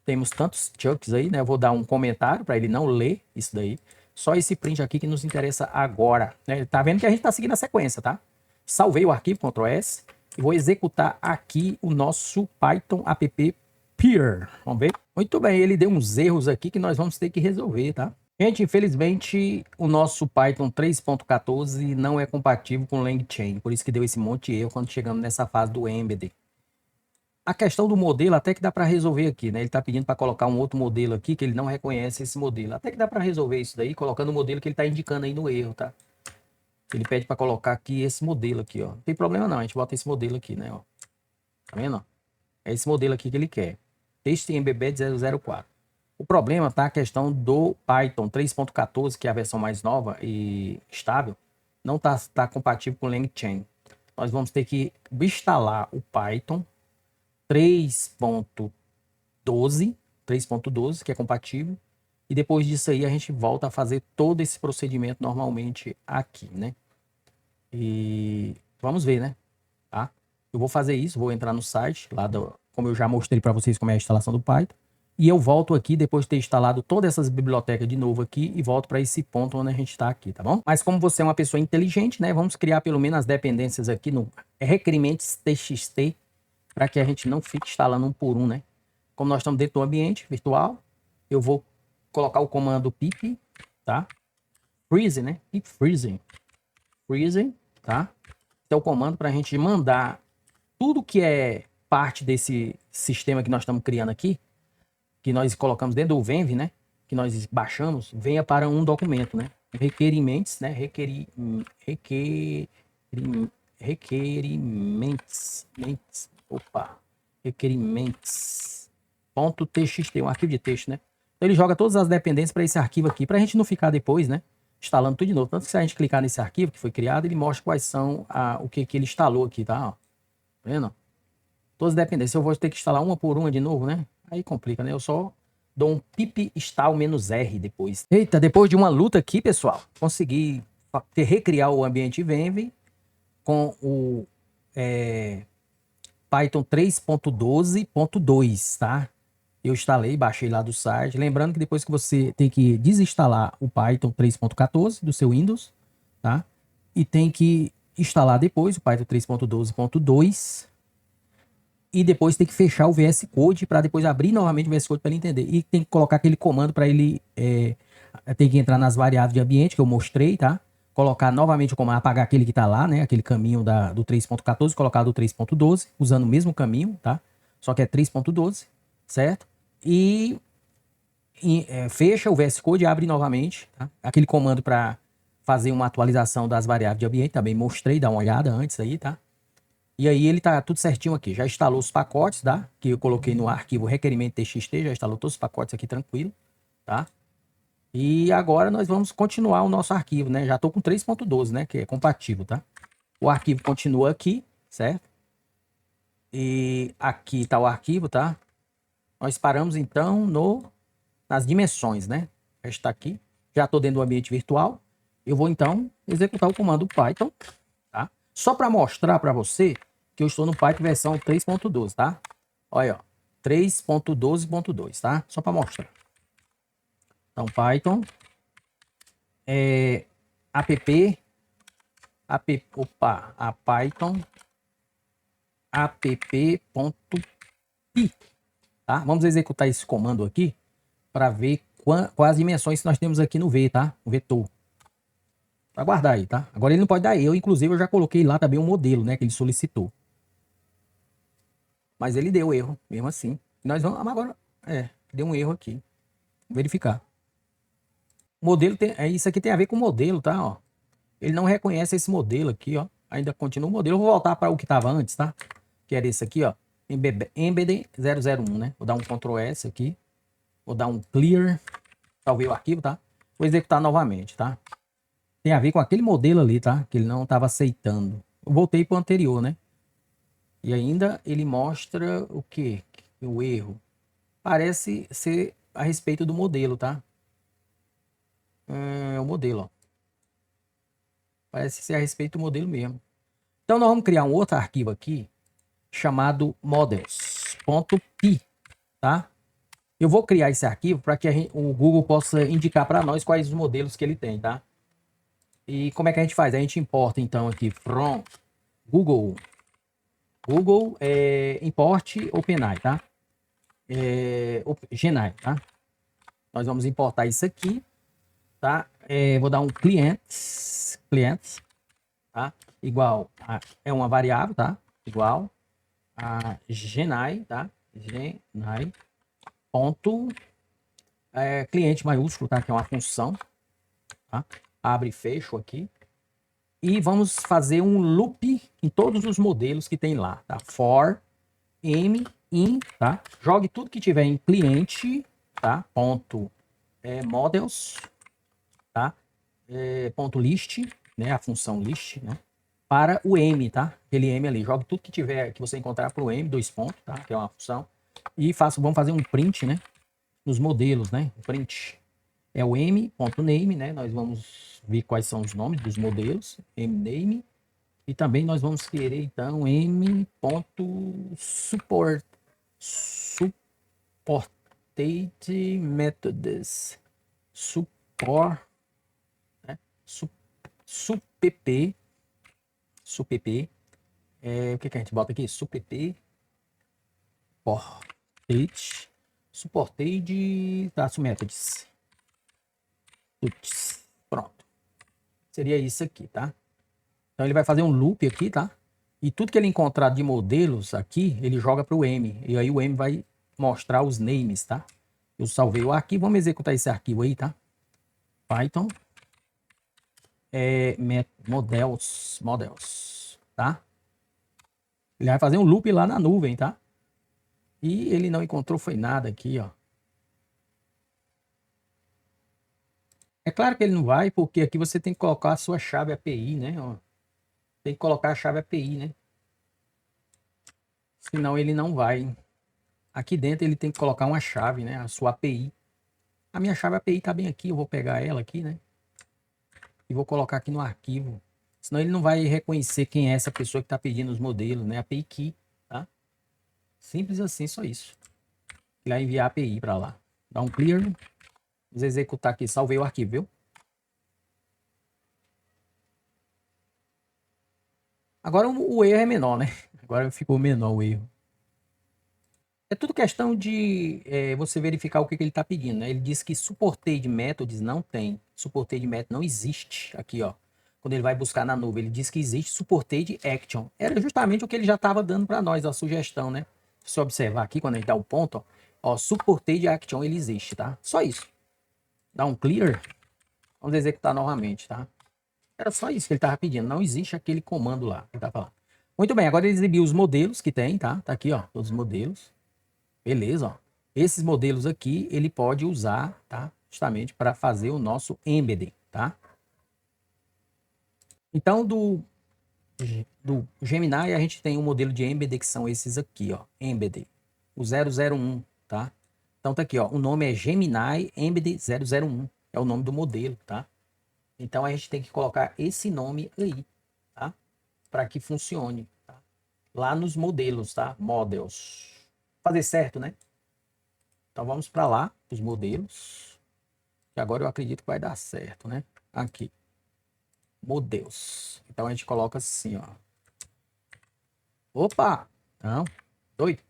Temos tantos chunks aí, né? Eu vou dar um comentário para ele não ler isso daí. Só esse print aqui que nos interessa agora, né? Tá vendo que a gente tá seguindo a sequência, tá? Salvei o arquivo, Ctrl S, e vou executar aqui o nosso Python app peer. Vamos ver? Muito bem, ele deu uns erros aqui que nós vamos ter que resolver, tá? Gente, infelizmente o nosso Python 3.14 não é compatível com LangChain, por isso que deu esse monte de erro quando chegamos nessa fase do Embedded. A questão do modelo até que dá para resolver aqui, né? Ele está pedindo para colocar um outro modelo aqui que ele não reconhece esse modelo. Até que dá para resolver isso daí colocando o modelo que ele está indicando aí no erro, tá? Ele pede para colocar aqui esse modelo aqui, ó. Não tem problema não, a gente bota esse modelo aqui, né? Ó. Tá vendo? É esse modelo aqui que ele quer. TextMBed 004. O problema tá a questão do Python 3.14, que é a versão mais nova e estável, não tá compatível com o LangChain. Nós vamos ter que instalar o Python 3.12, que é compatível, e depois disso aí a gente volta a fazer todo esse procedimento normalmente aqui, né? E vamos ver, né? Tá? Eu vou fazer isso, vou entrar no site, como eu já mostrei para vocês como é a instalação do Python, e eu volto aqui depois de ter instalado todas essas bibliotecas de novo aqui e volto para esse ponto onde a gente está aqui, tá bom? Mas como você é uma pessoa inteligente, né? Vamos criar pelo menos as dependências aqui no requerimentos txt para que a gente não fique instalando um por um, né? Como nós estamos dentro do ambiente virtual, eu vou colocar o comando pip, tá? Freeze, né? Pip freezing. Freezing, tá? Esse é o comando para a gente mandar tudo que é parte desse sistema que nós estamos criando aqui, que nós colocamos dentro do Venv, né? Que nós baixamos, venha para um documento, né? Requerimentos, né? Requerimentos. Ponto .txt, um arquivo de texto, né? Então ele joga todas as dependências para esse arquivo aqui, para a gente não ficar depois, né? Instalando tudo de novo. Tanto que se a gente clicar nesse arquivo que foi criado, ele mostra quais são o que ele instalou aqui, tá? Ó. Tá vendo? Todas as dependências. Eu vou ter que instalar uma por uma de novo, né? Aí complica, né? Eu só dou um pip install "-r" depois. Eita, depois de uma luta aqui, pessoal, consegui recriar o ambiente Venv com o Python 3.12.2, tá? Eu instalei, baixei lá do site. Lembrando que depois que você tem que desinstalar o Python 3.14 do seu Windows, tá? E tem que instalar depois o Python 3.12.2 e depois tem que fechar o VS Code para depois abrir novamente o VS Code para ele entender. E tem que colocar aquele comando para ele tem que entrar nas variáveis de ambiente que eu mostrei, tá? Colocar novamente o comando, apagar aquele que tá lá, né? Aquele caminho do 3.14, colocar do 3.12, usando o mesmo caminho, tá? Só que é 3.12, certo? E fecha o VS Code e abre novamente, tá? Aquele comando para fazer uma atualização das variáveis de ambiente, também mostrei, dá uma olhada antes aí, tá? E aí ele tá tudo certinho aqui, já instalou os pacotes, tá? Que eu coloquei no arquivo requerimento txt, já instalou todos os pacotes aqui tranquilo, tá? E agora nós vamos continuar o nosso arquivo, né? Já tô com 3.12, né? Que é compatível, tá? O arquivo continua aqui, certo? E aqui tá o arquivo, tá? Nós paramos então nas dimensões, né? Já está aqui. Já estou dentro do ambiente virtual. Eu vou então executar o comando Python, tá? Só para mostrar para você que eu estou no Python versão 3.12, tá? Olha, ó. 3.12.2, tá? Só para mostrar. Então, Python, app, a Python, app.py, tá? Vamos executar esse comando aqui para ver quais as dimensões que nós temos aqui no V, tá? O vetor. Para guardar aí, tá? Agora ele não pode dar erro, inclusive eu já coloquei lá também um modelo, né, que ele solicitou. Mas ele deu erro, mesmo assim. Nós vamos agora, deu um erro aqui. Verificar. Modelo tem, isso aqui tem a ver com o modelo, tá? Ó. Ele não reconhece esse modelo aqui, ó. Ainda continua o modelo. Eu vou voltar para o que estava antes, tá? Que era esse aqui, ó. Embed 001, né? Vou dar um Ctrl S aqui. Vou dar um clear. Salvei o arquivo, tá? Vou executar novamente, tá? Tem a ver com aquele modelo ali, tá? Que ele não estava aceitando. Eu voltei para o anterior, né? E ainda ele mostra o quê? O erro. Parece ser a respeito do modelo, tá? É o modelo, ó. Parece ser a respeito do modelo mesmo. Então nós vamos criar um outro arquivo aqui chamado models.py, tá? Eu vou criar esse arquivo para que o Google possa indicar para nós quais os modelos que ele tem, tá? E como é que a gente faz? A gente importa então aqui from Google import OpenAI, tá? Genai, tá? Nós vamos importar isso aqui, tá? Vou dar um client, tá? Igual é uma variável, tá? Igual a Genai, tá? Genai ponto cliente maiúsculo, tá? Que é uma função, tá? Abre e fecho aqui. E vamos fazer um loop em todos os modelos que tem lá, tá? For m in, tá? Jogue tudo que tiver em cliente, tá? Ponto models, tá? Ponto list, né? A função list, né? Para o m, tá? Aquele m ali. Jogue tudo que tiver que você encontrar para o m, dois pontos, tá? Que é uma função. E vamos fazer um print, né? Nos modelos, né? O print é o m.name, né? Nós vamos ver quais são os nomes dos modelos, mname, e também nós vamos querer então m.support supported methods support, né? Supp, o que a gente bota aqui? Supp supported methods. Pronto. Seria isso aqui, tá? Então ele vai fazer um loop aqui, tá? E tudo que ele encontrar de modelos aqui, ele joga para o M. E aí o M vai mostrar os names, tá? Eu salvei o arquivo. Vamos executar esse arquivo aí, tá? Python. Models, tá? Ele vai fazer um loop lá na nuvem, tá? E ele não encontrou foi nada aqui, ó. É claro que ele não vai, porque aqui você tem que colocar a sua chave API, né? Ó. Tem que colocar a chave API, né? Senão ele não vai. Aqui dentro ele tem que colocar uma chave, né? A sua API. A minha chave API tá bem aqui, eu vou pegar ela aqui, né? E vou colocar aqui no arquivo. Senão ele não vai reconhecer quem é essa pessoa que está pedindo os modelos, né? API key, tá? Simples assim, só isso. Ele vai enviar a API para lá. Dá um clear. Vamos executar aqui, salvei o arquivo, viu? Agora o erro é menor, né? Agora ficou menor o erro. É tudo questão de você verificar o que ele está pedindo, né? Ele diz que supported methods não tem. Supported method não existe aqui, ó. Quando ele vai buscar na nuvem, ele diz que existe supported action. Era justamente o que ele já estava dando para nós, a sugestão, né? Se você observar aqui, quando a gente dá o ponto, ó, supported action ele existe, tá? Só isso. Dá um clear. Vamos executar novamente, tá? Era só isso que ele estava pedindo. Não existe aquele comando lá que ele tá falando. Muito bem, agora ele exibiu os modelos que tem, tá? Tá aqui, ó, todos os modelos. Beleza, ó. Esses modelos aqui ele pode usar, tá? Justamente para fazer o nosso embedding, tá? Então do Gemini a gente tem um modelo de embedding que são esses aqui, ó, embedding, o 001, tá? Então tá aqui, ó, o nome é Gemini Embedding 001, é o nome do modelo, tá? Então a gente tem que colocar esse nome aí, tá? Para que funcione, tá? Lá nos modelos, tá? Models. fazer certo, né? Então vamos para lá, os modelos. E agora eu acredito que vai dar certo, né? Aqui, modelos. Então a gente coloca assim, ó. Opa! Não, doido.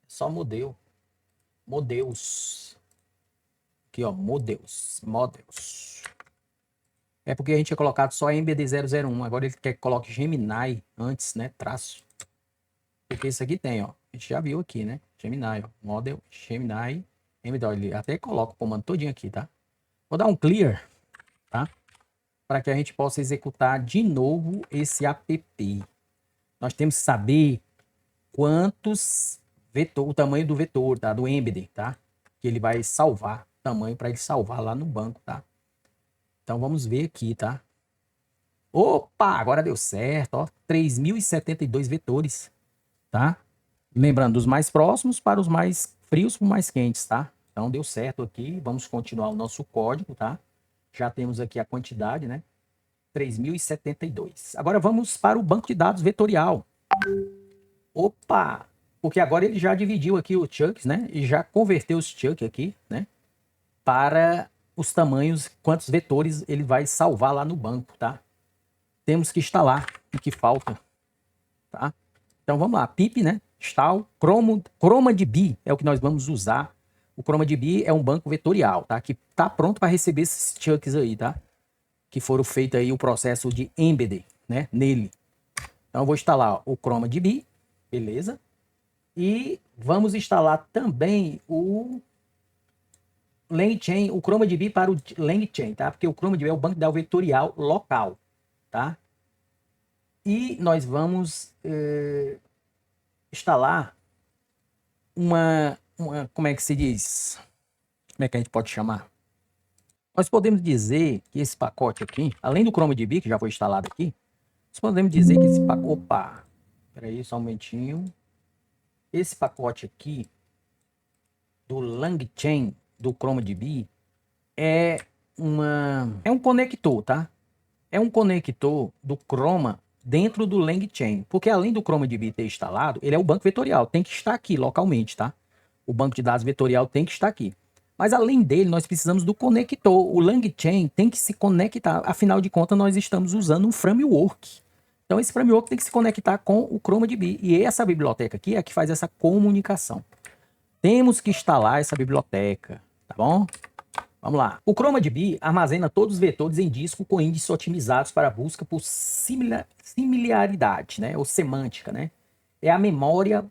Só modelo. Modelos. Aqui, ó, modelos. Models. É porque a gente tinha colocado só MBD001. Agora ele quer que coloque Gemini antes, né? Traço. Porque isso aqui tem, ó. A gente já viu aqui, né? Gemini, ó. Model, Gemini, MDO. Ele até coloca o comando todinho aqui, tá? Vou dar um clear, tá? Para que a gente possa executar de novo esse app. Nós temos que saber quantos vetor, o tamanho do vetor, tá? Do embed, tá? Que ele vai salvar, tamanho para ele salvar lá no banco, tá? Então vamos ver aqui, tá? Opa, agora deu certo, ó. 3072 vetores, tá? Lembrando, dos mais próximos para os mais frios para os mais quentes, tá? Então deu certo aqui, vamos continuar o nosso código, tá? Já temos aqui a quantidade, né? 3072. Agora vamos para o banco de dados vetorial. Opa! Porque agora ele já dividiu aqui os chunks, né? E já converteu os chunks aqui, né? Para os tamanhos, quantos vetores ele vai salvar lá no banco, tá? Temos que instalar o que falta, tá? Então vamos lá, pip, né? Install, ChromaDB é o que nós vamos usar. O ChromaDB é um banco vetorial, tá? Que tá pronto para receber esses chunks aí, tá? Que foram feitos aí o processo de embed, né? Nele. Então eu vou instalar o ChromaDB, beleza? E vamos instalar também o LangChain, o ChromaDB para o LangChain, tá? Porque o ChromaDB é o banco de dados vetorial local, tá? E nós vamos instalar como é que se diz? Como é que a gente pode chamar? Nós podemos dizer que esse pacote aqui, além do ChromaDB, que já foi instalado aqui, nós podemos dizer que esse pacote... Opa! Peraí, só um momentinho. Esse pacote aqui, do LangChain, do ChromaDB, é um conector, tá? É um conector do Chroma dentro do LangChain. Porque além do ChromaDB ter instalado, ele é o banco vetorial, tem que estar aqui localmente, tá? O banco de dados vetorial tem que estar aqui. Mas além dele, nós precisamos do conector. O LangChain tem que se conectar. Afinal de contas, nós estamos usando um framework. Então esse framework tem que se conectar com o ChromaDB. E essa biblioteca aqui é a que faz essa comunicação. Temos que instalar essa biblioteca, tá bom? Vamos lá. O ChromaDB armazena todos os vetores em disco com índices otimizados para busca por similaridade, né? Ou semântica, né? É a memória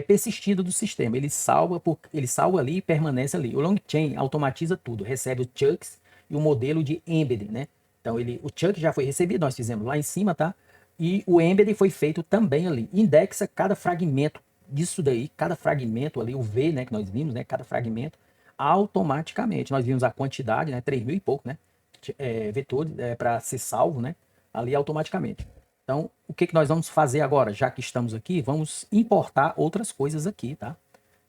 persistida do sistema. Ele salva ali e permanece ali. O LangChain automatiza tudo, recebe o chunks e o modelo de embed, né? Então o chunk já foi recebido, nós fizemos lá em cima, tá? E o embed foi feito também ali. Indexa cada fragmento disso daí, cada fragmento ali, o V, né, que nós vimos, né, cada fragmento, automaticamente. Nós vimos a quantidade, né, 3.000 e pouco, né, vetores para ser salvo, né, ali automaticamente. Então, o que nós vamos fazer agora? Já que estamos aqui, vamos importar outras coisas aqui, tá?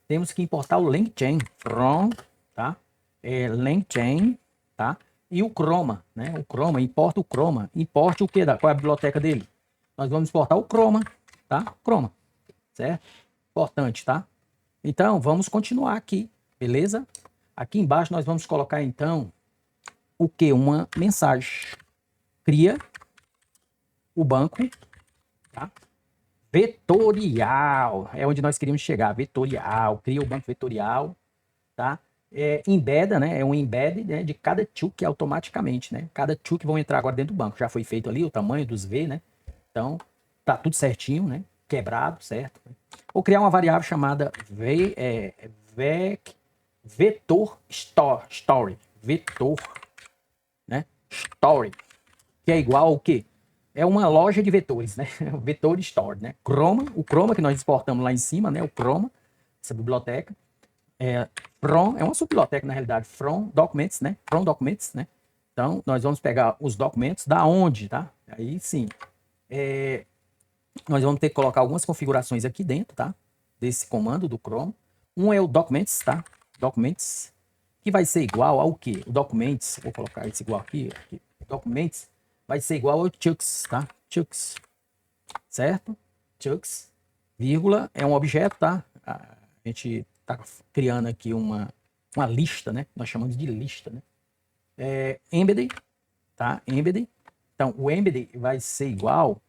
Temos que importar o LangChain from, tá? LangChain, tá? E o Chroma, né? O Chroma, importa o Chroma. Importe o que? Qual é a biblioteca dele? Nós vamos importar o Chroma, tá? Chroma, certo? Importante, tá? Então, vamos continuar aqui, beleza? Aqui embaixo nós vamos colocar, então, o que? Uma mensagem. Cria o banco, tá? Vetorial. É onde nós queríamos chegar, vetorial. Cria o banco vetorial, tá? Embeda, né? É um embed, né, de cada chunk automaticamente, né? Cada chunk vão entrar agora dentro do banco. Já foi feito ali o tamanho dos V, né? Então, tá tudo certinho, né? Quebrado, certo? Ou criar uma variável chamada vetor story, vetor, né? Story, que é igual ao quê? É uma loja de vetores, né? Vetor store, né? O Chroma que nós exportamos lá em cima, né? O Chroma, essa biblioteca. From é uma subbiblioteca na realidade, from documents, né? From documents, né? Então, nós vamos pegar os documentos da onde, tá? Aí sim, nós vamos ter que colocar algumas configurações aqui dentro, tá? Desse comando do Chrome. Um é o documents, tá? Documents, que vai ser igual ao que? O documents, vou colocar esse igual aqui. Documents vai ser igual ao chunks, tá? Chunks, certo? Chunks, vírgula, é um objeto, tá? gente está criando aqui uma lista, né? Nós chamamos de lista, né? Embedded, tá? Embedded. Então, o embedded vai ser igual,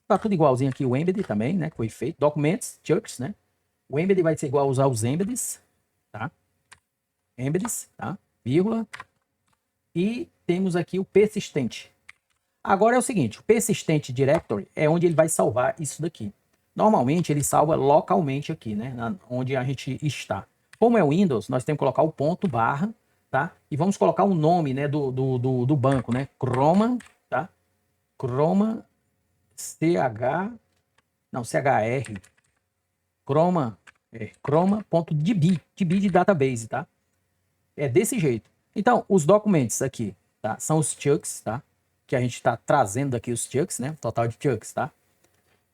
tá tudo igualzinho aqui, o embedded também, né? Que foi feito. Documents, chunks, né? O embedded vai ser igual a usar os embeds, tá? Embeds, tá? Vírgula. E temos aqui o persistente. Agora é o seguinte, o persistente directory é onde ele vai salvar isso daqui. Normalmente ele salva localmente aqui, né? Onde a gente está. Como é o Windows, nós temos que colocar o ponto barra, tá? E vamos colocar o nome, né, do banco, né? Chroma, tá? Chroma CHR, Chroma, Chroma.db, db de database, tá? É desse jeito. Então, os documentos aqui, tá? São os chunks, tá? Que a gente está trazendo aqui os chunks, né? Total de chunks, tá?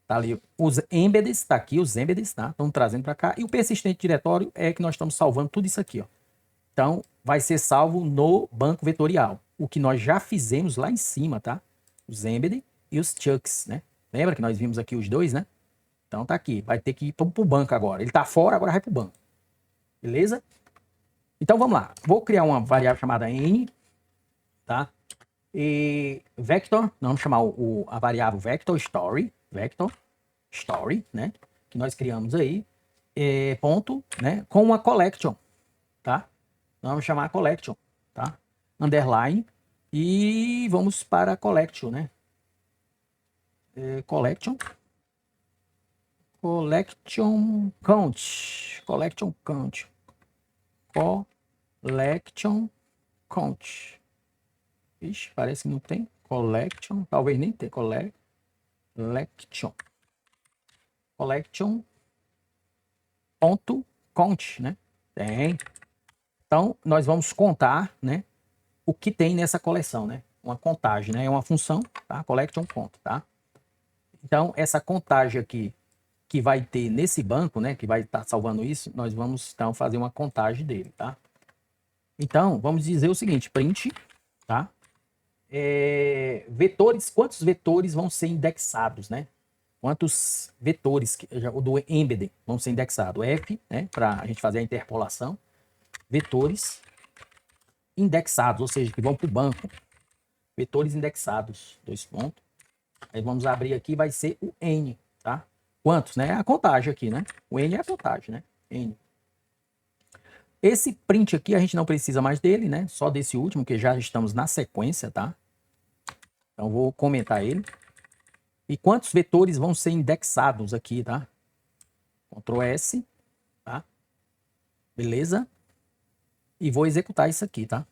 Tá ali os embeds, tá aqui os embeds, tá? Estamos trazendo para cá. E o persistente diretório é que nós estamos salvando tudo isso aqui, ó. Então, vai ser salvo no banco vetorial. O que nós já fizemos lá em cima, tá? Os embed e os chunks, né? Lembra que nós vimos aqui os dois, né? Então tá aqui. Vai ter que ir para o banco agora. Ele tá fora, agora vai para o banco. Beleza? Então vamos lá. Vou criar uma variável chamada n, tá? E vector, nós vamos chamar a variável vector story, né? Que nós criamos aí, ponto, né? Com uma collection, tá? Nós vamos chamar a collection, tá? Underline e vamos para a collection, né? Collection count, Ixi, parece que não tem. Collection, talvez nem tenha. Collection. Ponto count, né? Tem. Então, nós vamos contar, né? O que tem nessa coleção, né? Uma contagem, né? É uma função, tá? Collection conto, tá? Então, essa contagem aqui que vai ter nesse banco, né? Que vai estar salvando isso, nós vamos, então, fazer uma contagem dele, tá? Então, vamos dizer o seguinte, print, tá? Vetores, quantos vetores vão ser indexados, né? Quantos vetores do embedded vão ser indexados? F, né? Para a gente fazer a interpolação. Vetores indexados, ou seja, que vão para o banco. Vetores indexados, 2 pontos. Aí vamos abrir aqui, vai ser o N, tá? Quantos, né? A contagem aqui, né? O N é a contagem, né? N. Esse print aqui a gente não precisa mais dele, né? Só desse último, que já estamos na sequência, tá? Então vou comentar ele. E quantos vetores vão ser indexados aqui, tá? Ctrl S, tá? Beleza? E vou executar isso aqui, tá?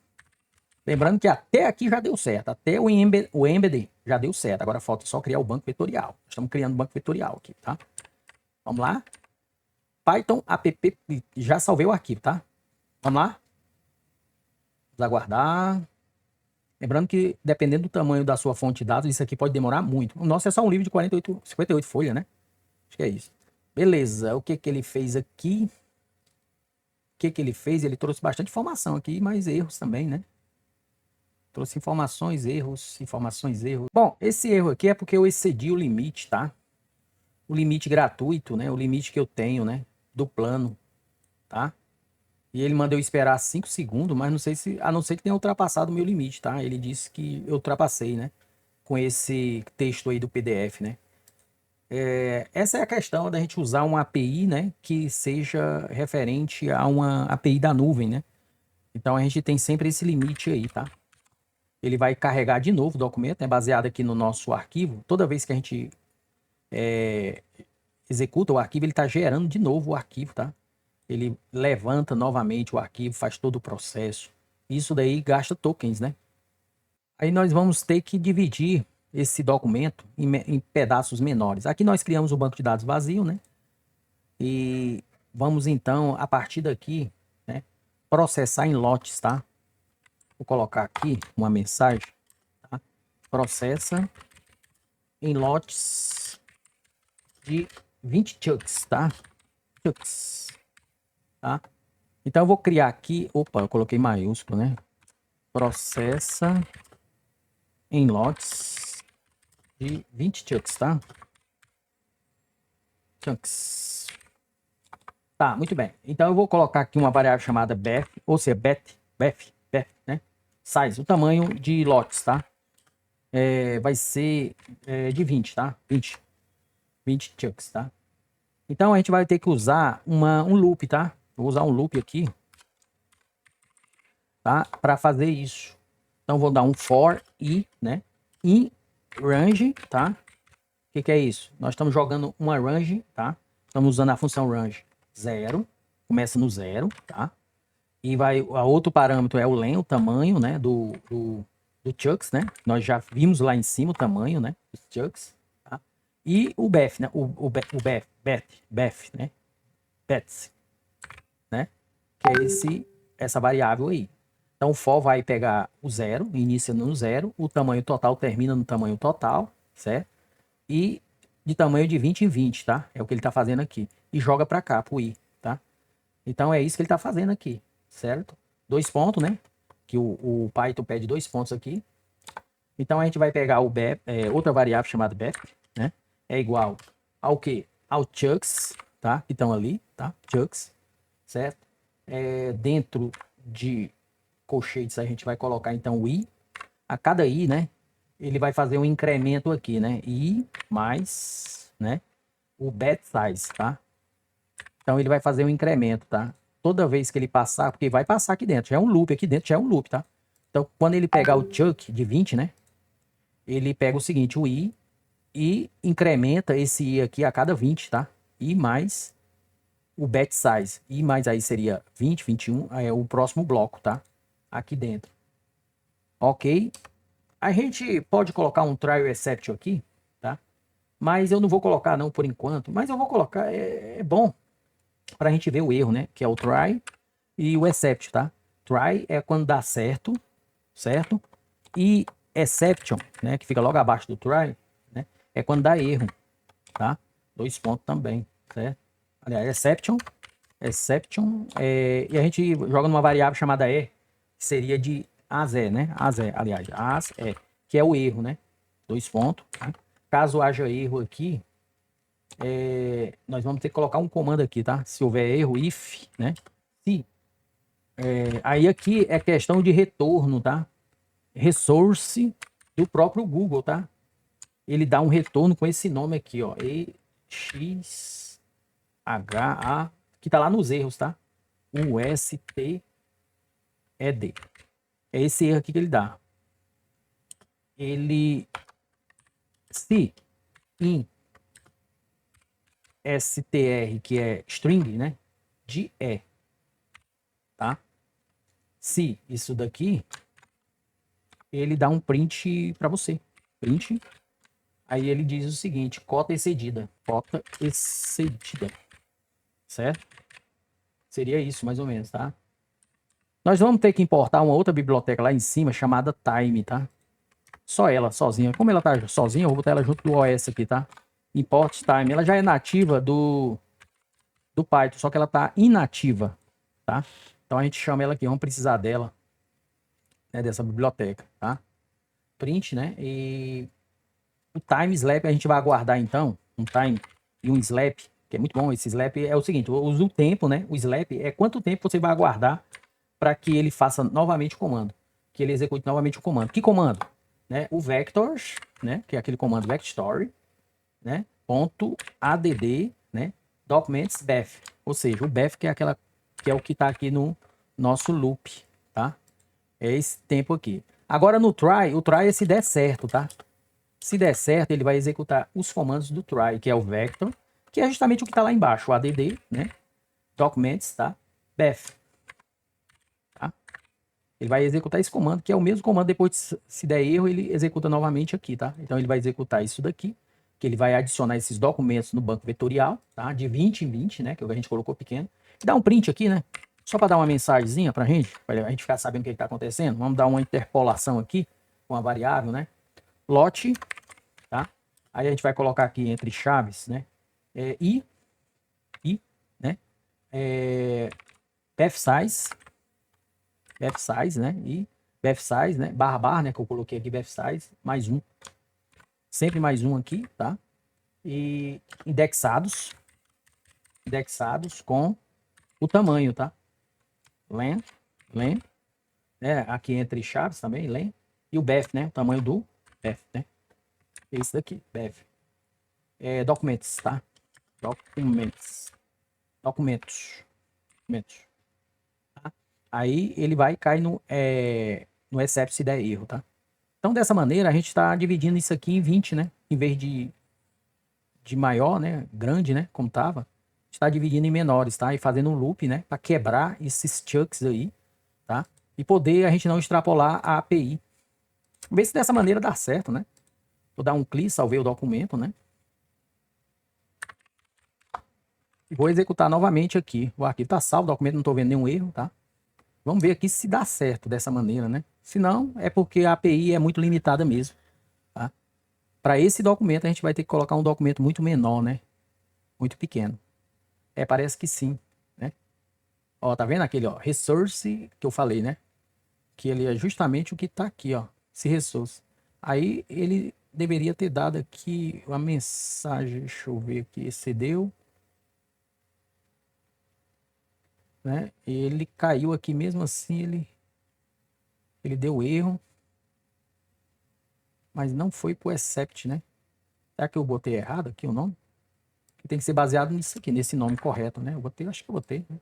Lembrando que até aqui já deu certo. Até o embedded já deu certo. Agora falta só criar o banco vetorial. Estamos criando o banco vetorial aqui, tá? Vamos lá. Python app. Já salvei o arquivo, tá? Vamos lá. Vamos aguardar. Lembrando que dependendo do tamanho da sua fonte de dados, isso aqui pode demorar muito. O nosso é só um livro de 58 folhas, né? Acho que é isso. Beleza. O que que ele fez aqui? O que que ele fez? Ele trouxe bastante informação aqui, mas erros também, né? Trouxe informações, erros. Bom, esse erro aqui é porque eu excedi o limite, tá? O limite gratuito, né? O limite que eu tenho, né? Do plano, tá? E ele mandou eu esperar 5 segundos, mas não sei se... A não ser que tenha ultrapassado o meu limite, tá? Ele disse que eu ultrapassei, né? Com esse texto aí do PDF, né? Essa é a questão da gente usar uma API, né? Que seja referente a uma API da nuvem, né? Então a gente tem sempre esse limite aí, tá? Ele vai carregar de novo o documento, né, baseado aqui no nosso arquivo. Toda vez que a gente executa o arquivo, ele está gerando de novo o arquivo, tá? Ele levanta novamente o arquivo, faz todo o processo. Isso daí gasta tokens, né? Aí nós vamos ter que dividir esse documento em pedaços menores. Aqui nós criamos um banco de dados vazio, né? E vamos então, a partir daqui, né, processar em lotes, tá? Vou colocar aqui uma mensagem, tá? Processa em lotes de 20 chunks, tá? Chunks, tá? Então eu vou criar aqui, opa, eu coloquei maiúsculo, né? Processa em lotes de 20 chunks, tá? Chunks. Tá, muito bem. Então eu vou colocar aqui uma variável chamada beth, ou seja, beth, né? Size, o tamanho de lotes, tá? Vai ser de 20, tá? 20 chunks, tá? Então a gente vai ter que usar um loop, tá? Vou usar um loop aqui, tá? Para fazer isso. Então vou dar um for i, né? In range, tá? O que é isso? Nós estamos jogando uma range, tá? Estamos usando a função range 0, começa no 0, tá? E a outro parâmetro é o len, o tamanho, né, do chunks, né? Nós já vimos lá em cima o tamanho, né, dos chunks, tá? E o beth, né? Beth, né? Beths, né? Que é essa variável aí. Então, o for vai pegar o 0, inicia no 0, o tamanho total termina no tamanho total, certo? E de tamanho de 20 em 20, tá? É o que ele está fazendo aqui. E joga para cá, pro i, tá? Então, é isso que ele está fazendo aqui, certo? 2 pontos, né? Que o Python pede 2 pontos aqui. Então, a gente vai pegar outra variável chamada beth, né? É igual ao quê? Ao chunks, tá? Que estão ali, tá? Chunks, certo? Dentro de colchetes, a gente vai colocar, então, o i. A cada i, né? Ele vai fazer um incremento aqui, né? I mais, né? O bet size, tá? Então ele vai fazer um incremento, tá? Toda vez que ele passar, porque vai passar aqui dentro, já é um loop aqui dentro, já é um loop, tá? Então quando ele pegar o chunk de 20, né? Ele pega o seguinte, o i, e incrementa esse i aqui a cada 20, tá? I mais o bet size. I mais aí seria 20, 21, aí é o próximo bloco, tá? Aqui dentro. Ok? A gente pode colocar um try exception aqui, tá? Mas eu não vou colocar não por enquanto, mas eu vou colocar, é bom para a gente ver o erro, né? Que é o try e o except, tá? Try é quando dá certo, certo? E exception, né? Que fica logo abaixo do try, né? É quando dá erro, tá? 2 pontos também, certo? Aliás, exception, e a gente joga numa variável chamada e, que seria de as é, né? As é, aliás, as é, que é o erro, né? 2 pontos, tá? Caso haja erro aqui, nós vamos ter que colocar um comando aqui, tá? Se houver erro, if, né? Se. Aí aqui é questão de retorno, tá? Resource do próprio Google, tá? Ele dá um retorno com esse nome aqui, ó. EXHA, que tá lá nos erros, tá? USTED. É esse erro aqui que ele dá. Ele, se in str, que é string, né? De e, tá? Se isso daqui, ele dá um print para você. Print. Aí ele diz o seguinte, cota excedida. Cota excedida. Certo? Seria isso, mais ou menos, tá? Nós vamos ter que importar uma outra biblioteca lá em cima, chamada Time, tá? Só ela, sozinha. Como ela tá sozinha, eu vou botar ela junto do OS aqui, tá? Import Time. Ela já é nativa do Python, só que ela tá inativa, tá? Então a gente chama ela aqui, vamos precisar dela, né, dessa biblioteca, tá? Print, né? E o time slap a gente vai aguardar então, um time e um slap, que é muito bom. Esse slap é o seguinte, eu uso o tempo, né? O slap é quanto tempo você vai aguardar para que ele faça novamente o comando, que ele execute novamente o comando. Que comando? Né? O vectors, né? Que é aquele comando vectory, né? Ponto .add, né? Documents beth, ou seja, o beth que é o que está aqui no nosso loop, tá? É esse tempo aqui. Agora no try, o try é se der certo, tá? Se der certo, ele vai executar os comandos do try, que é o vector, que é justamente o que está lá embaixo, o add, né? Documents, tá? Beth, tá? Ele vai executar esse comando, que é o mesmo comando, depois se der erro, ele executa novamente aqui, tá? Então ele vai executar isso daqui, que ele vai adicionar esses documentos no banco vetorial, tá? De 20 em 20, né? Que a gente colocou pequeno. E dá um print aqui, né? Só para dar uma mensagenzinha para a gente ficar sabendo o que está acontecendo. Vamos dar uma interpolação aqui, com a variável, né? Lote, tá? Aí a gente vai colocar aqui entre chaves, né? I, né? Beth size, né? E beth size, né? Barra, né? Que eu coloquei aqui, beth size, mais um. Sempre mais um aqui, tá? E indexados com o tamanho, tá? Len, len, né? Aqui entre chaves também, len. E o bef, né? O tamanho do bef, né? Esse daqui, bef. Documentos, tá? Documentos. Documentos. Documentos. Tá? Aí ele vai cair no except se der erro, tá? Então, dessa maneira, a gente está dividindo isso aqui em 20, né? Em vez de maior, né? Grande, né? Como tava. A gente está dividindo em menores, tá? E fazendo um loop, né? Para quebrar esses chunks aí, tá? E poder a gente não extrapolar a API. Ver se dessa maneira dá certo, né? Vou dar um clique, salvei o documento, né? E vou executar novamente aqui. O arquivo está salvo, o documento não estou vendo nenhum erro, tá? Vamos ver aqui se dá certo dessa maneira, né? Se não, é porque a API é muito limitada mesmo, tá? Para esse documento, a gente vai ter que colocar um documento muito menor, né? Muito pequeno. Parece que sim, né? Ó, tá vendo aquele, ó, resource que eu falei, né? Que ele é justamente o que tá aqui, ó, esse resource. Aí ele deveria ter dado aqui uma mensagem, deixa eu ver aqui, excedeu, né? Ele caiu aqui mesmo assim, ele deu erro, mas não foi pro except, né? Será que eu botei errado aqui o nome? Que tem que ser baseado nisso aqui, nesse nome correto, né? Eu botei, acho que eu botei, né?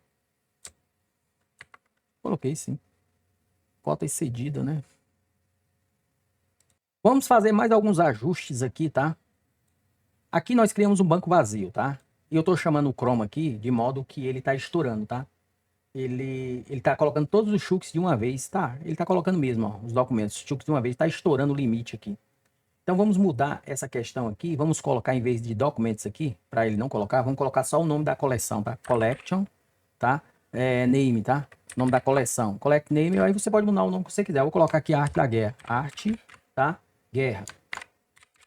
Coloquei sim. Cota excedida, né? Vamos fazer mais alguns ajustes aqui, tá? Aqui nós criamos um banco vazio, tá? E eu tô chamando o Chroma aqui de modo que ele tá estourando, tá? Ele tá colocando todos os chunks de uma vez, tá? Ele tá colocando mesmo, ó, os documentos, os chunks de uma vez, tá estourando o limite aqui. Então vamos mudar essa questão aqui, vamos colocar em vez de documentos aqui, para ele não colocar, vamos colocar só o nome da coleção, tá? Collection, tá? Name, tá? Nome da coleção. Collect name, aí você pode mudar o nome que você quiser. Eu vou colocar aqui Arte da Guerra. Arte, tá? Guerra,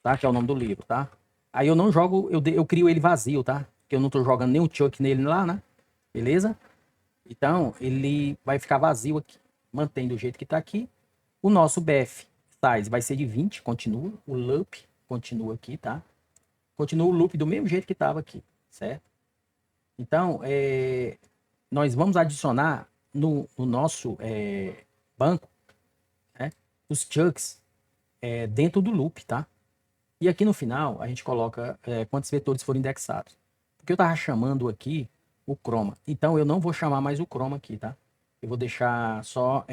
tá? Que é o nome do livro, tá? Aí eu não jogo, eu crio ele vazio, tá? Que eu não tô jogando nenhum chuck nele lá, né? Beleza? Então, ele vai ficar vazio aqui. Mantém do jeito que tá aqui. O nosso BF size vai ser de 20, continua. O loop continua aqui, tá? Continua o loop do mesmo jeito que estava aqui, certo? Então, nós vamos adicionar no nosso banco, né, os chunks dentro do loop, tá? E aqui no final, a gente coloca quantos vetores foram indexados. Porque eu estava chamando aqui o chroma. Então, eu não vou chamar mais o chroma aqui, tá? Eu vou deixar só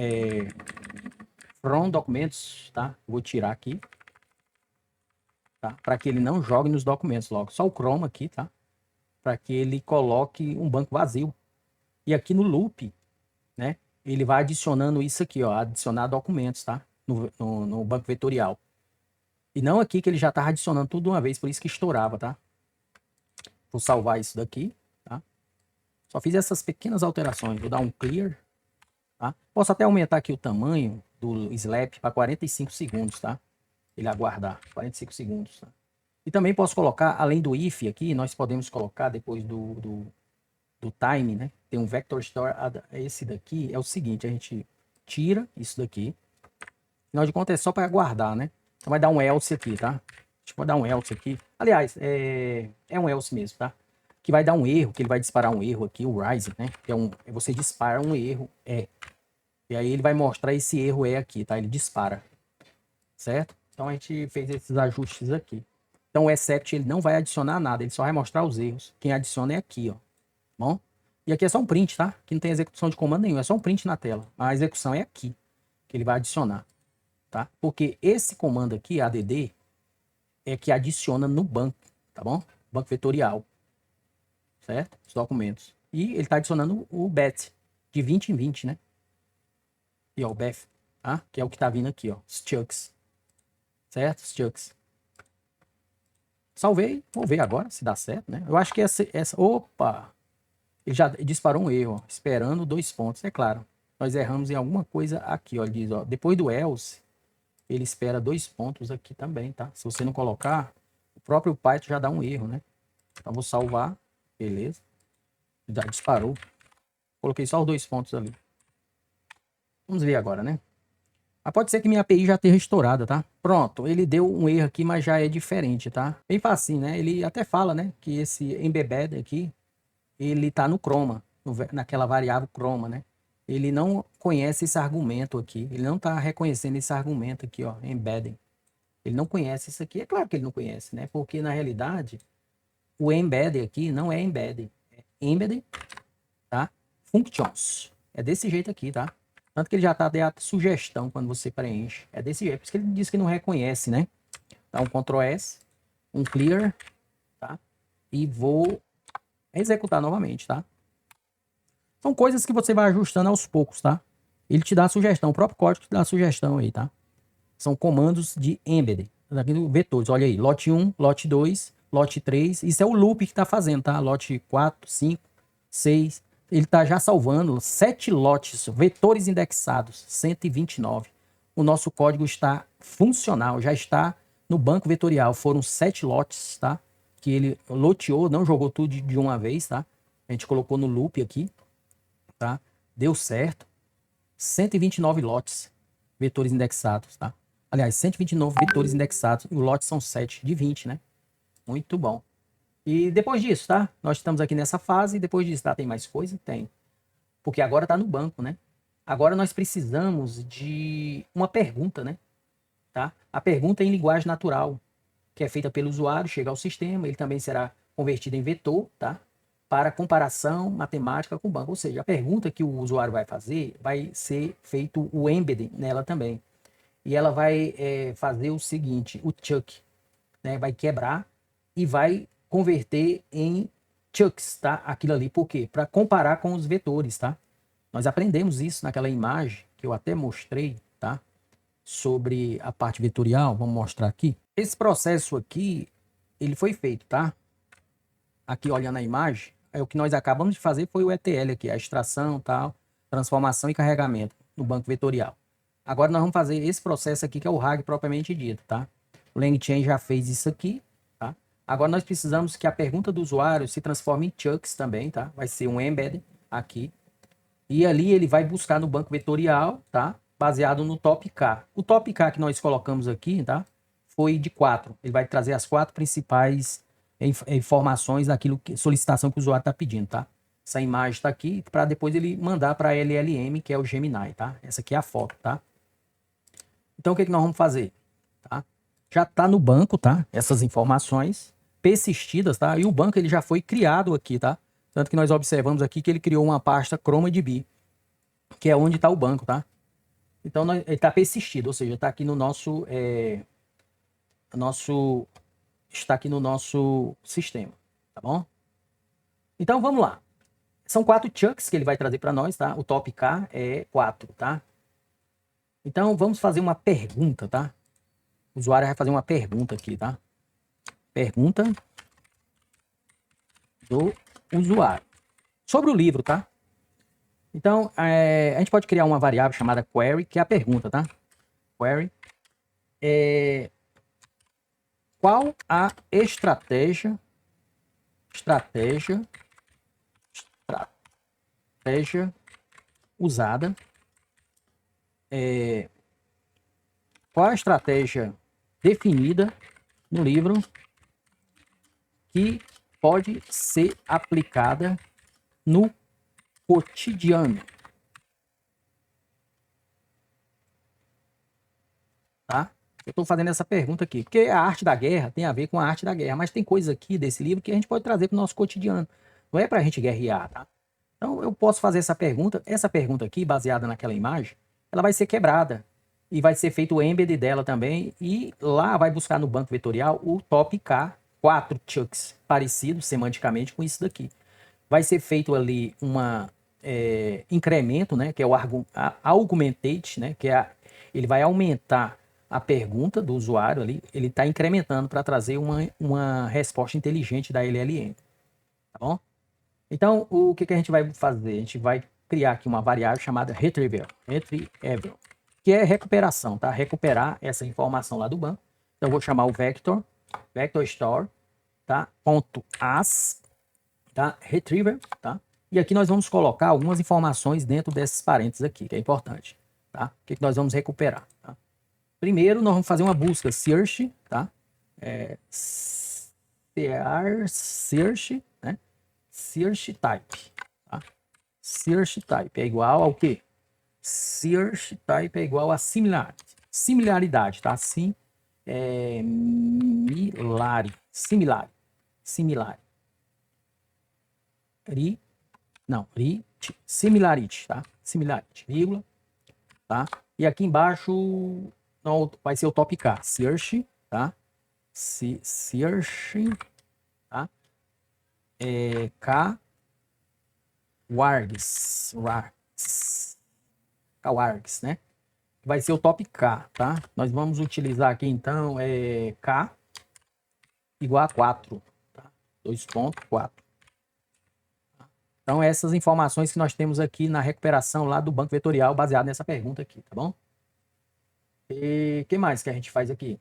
from documentos, tá? Vou tirar aqui, tá? Para que ele não jogue nos documentos logo. Só o chroma aqui, tá? Para que ele coloque um banco vazio. E aqui no loop, né? Ele vai adicionando isso aqui, ó, adicionar documentos, tá? No banco vetorial. E não aqui que ele já tá adicionando tudo de uma vez, por isso que estourava, tá? Vou salvar isso daqui, tá? Só fiz essas pequenas alterações. Vou dar um clear, tá? Posso até aumentar aqui o tamanho do slap para 45 segundos, tá? Ele aguardar 45 segundos, tá? E também posso colocar, além do if aqui, nós podemos colocar depois do time, né? Tem um vector store. Esse daqui é o seguinte, a gente tira isso daqui. Afinal de contas é só para guardar, né? Então vai dar um else aqui, tá? Deixa eu dar um else aqui. Aliás, é um else mesmo, tá? Que vai dar um erro, que ele vai disparar um erro aqui, o rising, né? Que você dispara um erro, E aí ele vai mostrar esse erro aqui, tá? Ele dispara, certo? Então a gente fez esses ajustes aqui. Então o except ele não vai adicionar nada, ele só vai mostrar os erros. Quem adiciona é aqui, ó. Bom? E aqui é só um print, tá? Aqui não tem execução de comando nenhum, é só um print na tela. A execução é aqui, que ele vai adicionar, tá? Porque esse comando aqui, add, é que adiciona no banco, tá bom? Banco vetorial, certo? Os documentos. E ele está adicionando o bet, de 20 em 20, né? E ó, o beth, tá? Que é o que tá vindo aqui, ó, os chunks, certo? Os chunks. Salvei, vou ver agora se dá certo, né? Eu acho que opa! Ele já disparou um erro, ó, esperando 2 pontos. É claro, nós erramos em alguma coisa aqui, ó. Ele diz, ó, depois do else, ele espera 2 pontos aqui também, tá? Se você não colocar, o próprio Python já dá um erro, né? Então vou salvar, beleza. Já disparou. Coloquei só os 2 pontos ali. Vamos ver agora, né? Mas pode ser que minha API já esteja estourada, tá? Pronto, ele deu um erro aqui, mas já é diferente, tá? Bem facinho, né? Ele até fala, né? Que esse embed aqui, ele tá no Chroma. naquela variável chroma, né? Ele não conhece esse argumento aqui, ele não está reconhecendo esse argumento aqui, ó, embedding. Ele não conhece isso aqui, é claro que ele não conhece, né? Porque na realidade o embedding aqui não é embedding, é embedding, tá? Functions. É desse jeito aqui, tá? Tanto que ele já está dando a sugestão quando você preenche. É desse jeito, por isso que ele diz que não reconhece, né? Então, um Ctrl S, um clear, tá? E vou executar novamente, tá? São coisas que você vai ajustando aos poucos, tá? Ele te dá a sugestão, o próprio código te dá a sugestão aí, tá? São comandos de embedding. Aqui no vetores, olha aí, lote 1, lote 2, lote 3. Isso é o loop que está fazendo, tá? Lote 4, 5, 6. Ele está já salvando 7 lotes, vetores indexados, 129. O nosso código está funcional, já está no banco vetorial. Foram 7 lotes, tá? Que ele loteou, não jogou tudo de uma vez, tá? A gente colocou no loop aqui, tá? Deu certo. 129 lotes, vetores indexados, tá? Aliás, 129 vetores indexados, e o lote são 7 de 20, né? Muito bom. E depois disso, tá? Nós estamos aqui nessa fase, e depois disso, tá? Tem mais coisa? Tem. Porque agora tá no banco, né? Agora nós precisamos de uma pergunta, né? Tá? A pergunta é em linguagem natural, que é feita pelo usuário, chega ao sistema, ele também será convertido em vetor, tá? Para comparação matemática com o banco. Ou seja, a pergunta que o usuário vai fazer vai ser feito o embedding nela também. E ela vai fazer o seguinte, o chuck, né? Vai quebrar e vai converter em chucks, tá? Aquilo ali, por quê? Para comparar com os vetores, tá? Nós aprendemos isso naquela imagem que eu até mostrei, tá? Sobre a parte vetorial, vamos mostrar aqui. Esse processo aqui, ele foi feito, tá? Aqui olhando a imagem, o que nós acabamos de fazer foi o ETL aqui, a extração, tal, transformação e carregamento no banco vetorial. Agora nós vamos fazer esse processo aqui que é o RAG propriamente dito, tá? O LangChain já fez isso aqui, tá? Agora nós precisamos que a pergunta do usuário se transforme em chunks também, tá? Vai ser um embed aqui. E ali ele vai buscar no banco vetorial, tá? Baseado no top K. O top K que nós colocamos aqui, tá? Foi de 4. Ele vai trazer as 4 principais informações daquilo que solicitação que o usuário está pedindo, tá? Essa imagem está aqui para depois ele mandar para a LLM, que é o Gemini, tá? Essa aqui é a foto, tá? Então o que nós vamos fazer, tá? Já está no banco, tá? Essas informações persistidas, tá? E o banco ele já foi criado aqui, tá? Tanto que nós observamos aqui que ele criou uma pasta ChromaDB, que é onde está o banco, tá? Então ele está persistido, ou seja, está aqui no nosso está aqui no nosso sistema, tá bom? Então vamos lá. São 4 chunks que ele vai trazer para nós, tá? O top K é 4, tá? Então vamos fazer uma pergunta, tá? O usuário vai fazer uma pergunta aqui, tá? Pergunta do usuário sobre o livro, tá? Então a gente pode criar uma variável chamada query, que é a pergunta, tá? Query qual a estratégia usada, qual a estratégia definida no livro que pode ser aplicada no cotidiano, tá? Eu estou fazendo essa pergunta aqui, porque a arte da guerra tem a ver com a arte da guerra, mas tem coisas aqui desse livro que a gente pode trazer para o nosso cotidiano. Não é para a gente guerrear, tá? Então eu posso fazer essa pergunta aqui, baseada naquela imagem, ela vai ser quebrada e vai ser feito o embed dela também, e lá vai buscar no banco vetorial o top K, 4 chunks parecidos semanticamente com isso daqui. Vai ser feito ali uma incremento, né, que é o augmentate, né, que é ele vai aumentar a pergunta do usuário ali, ele está incrementando para trazer uma resposta inteligente da LLM, tá bom? Então, o que a gente vai fazer? A gente vai criar aqui uma variável chamada retrieval, que é recuperação, tá? Recuperar essa informação lá do banco. Então, eu vou chamar o vector store, tá? Ponto .as, tá? Retriever, tá? E aqui nós vamos colocar algumas informações dentro desses parênteses aqui, que é importante, tá? O que nós vamos recuperar, tá? Primeiro, nós vamos fazer uma busca search, tá? Search, né? Search type, tá? Search type é igual ao quê? Search type é igual a similaridade, tá? Similar. Similarity, tá? Similarity, vírgula, tá? E aqui embaixo não, vai ser o top K, search, tá? Search, tá? K wargs, Kawargs, né? Vai ser o top K, tá? Nós vamos utilizar aqui então K igual a 4, tá? 2.4. Então essas informações que nós temos aqui na recuperação lá do banco vetorial baseado nessa pergunta aqui, tá bom? E o que mais que a gente faz aqui?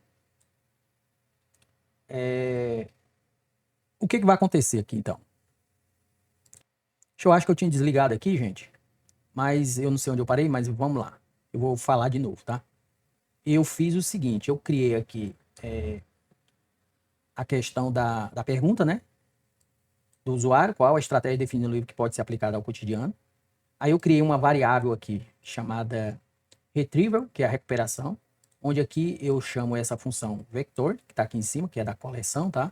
O que vai acontecer aqui então? Eu acho que eu tinha desligado aqui, gente, mas eu não sei onde eu parei, mas vamos lá. Eu vou falar de novo, tá? Eu fiz o seguinte, eu criei aqui a questão da pergunta, né? Do usuário, qual a estratégia definida no livro que pode ser aplicada ao cotidiano. Aí eu criei uma variável aqui chamada retrieval, que é a recuperação, onde aqui eu chamo essa função vector, que está aqui em cima, que é da coleção, tá?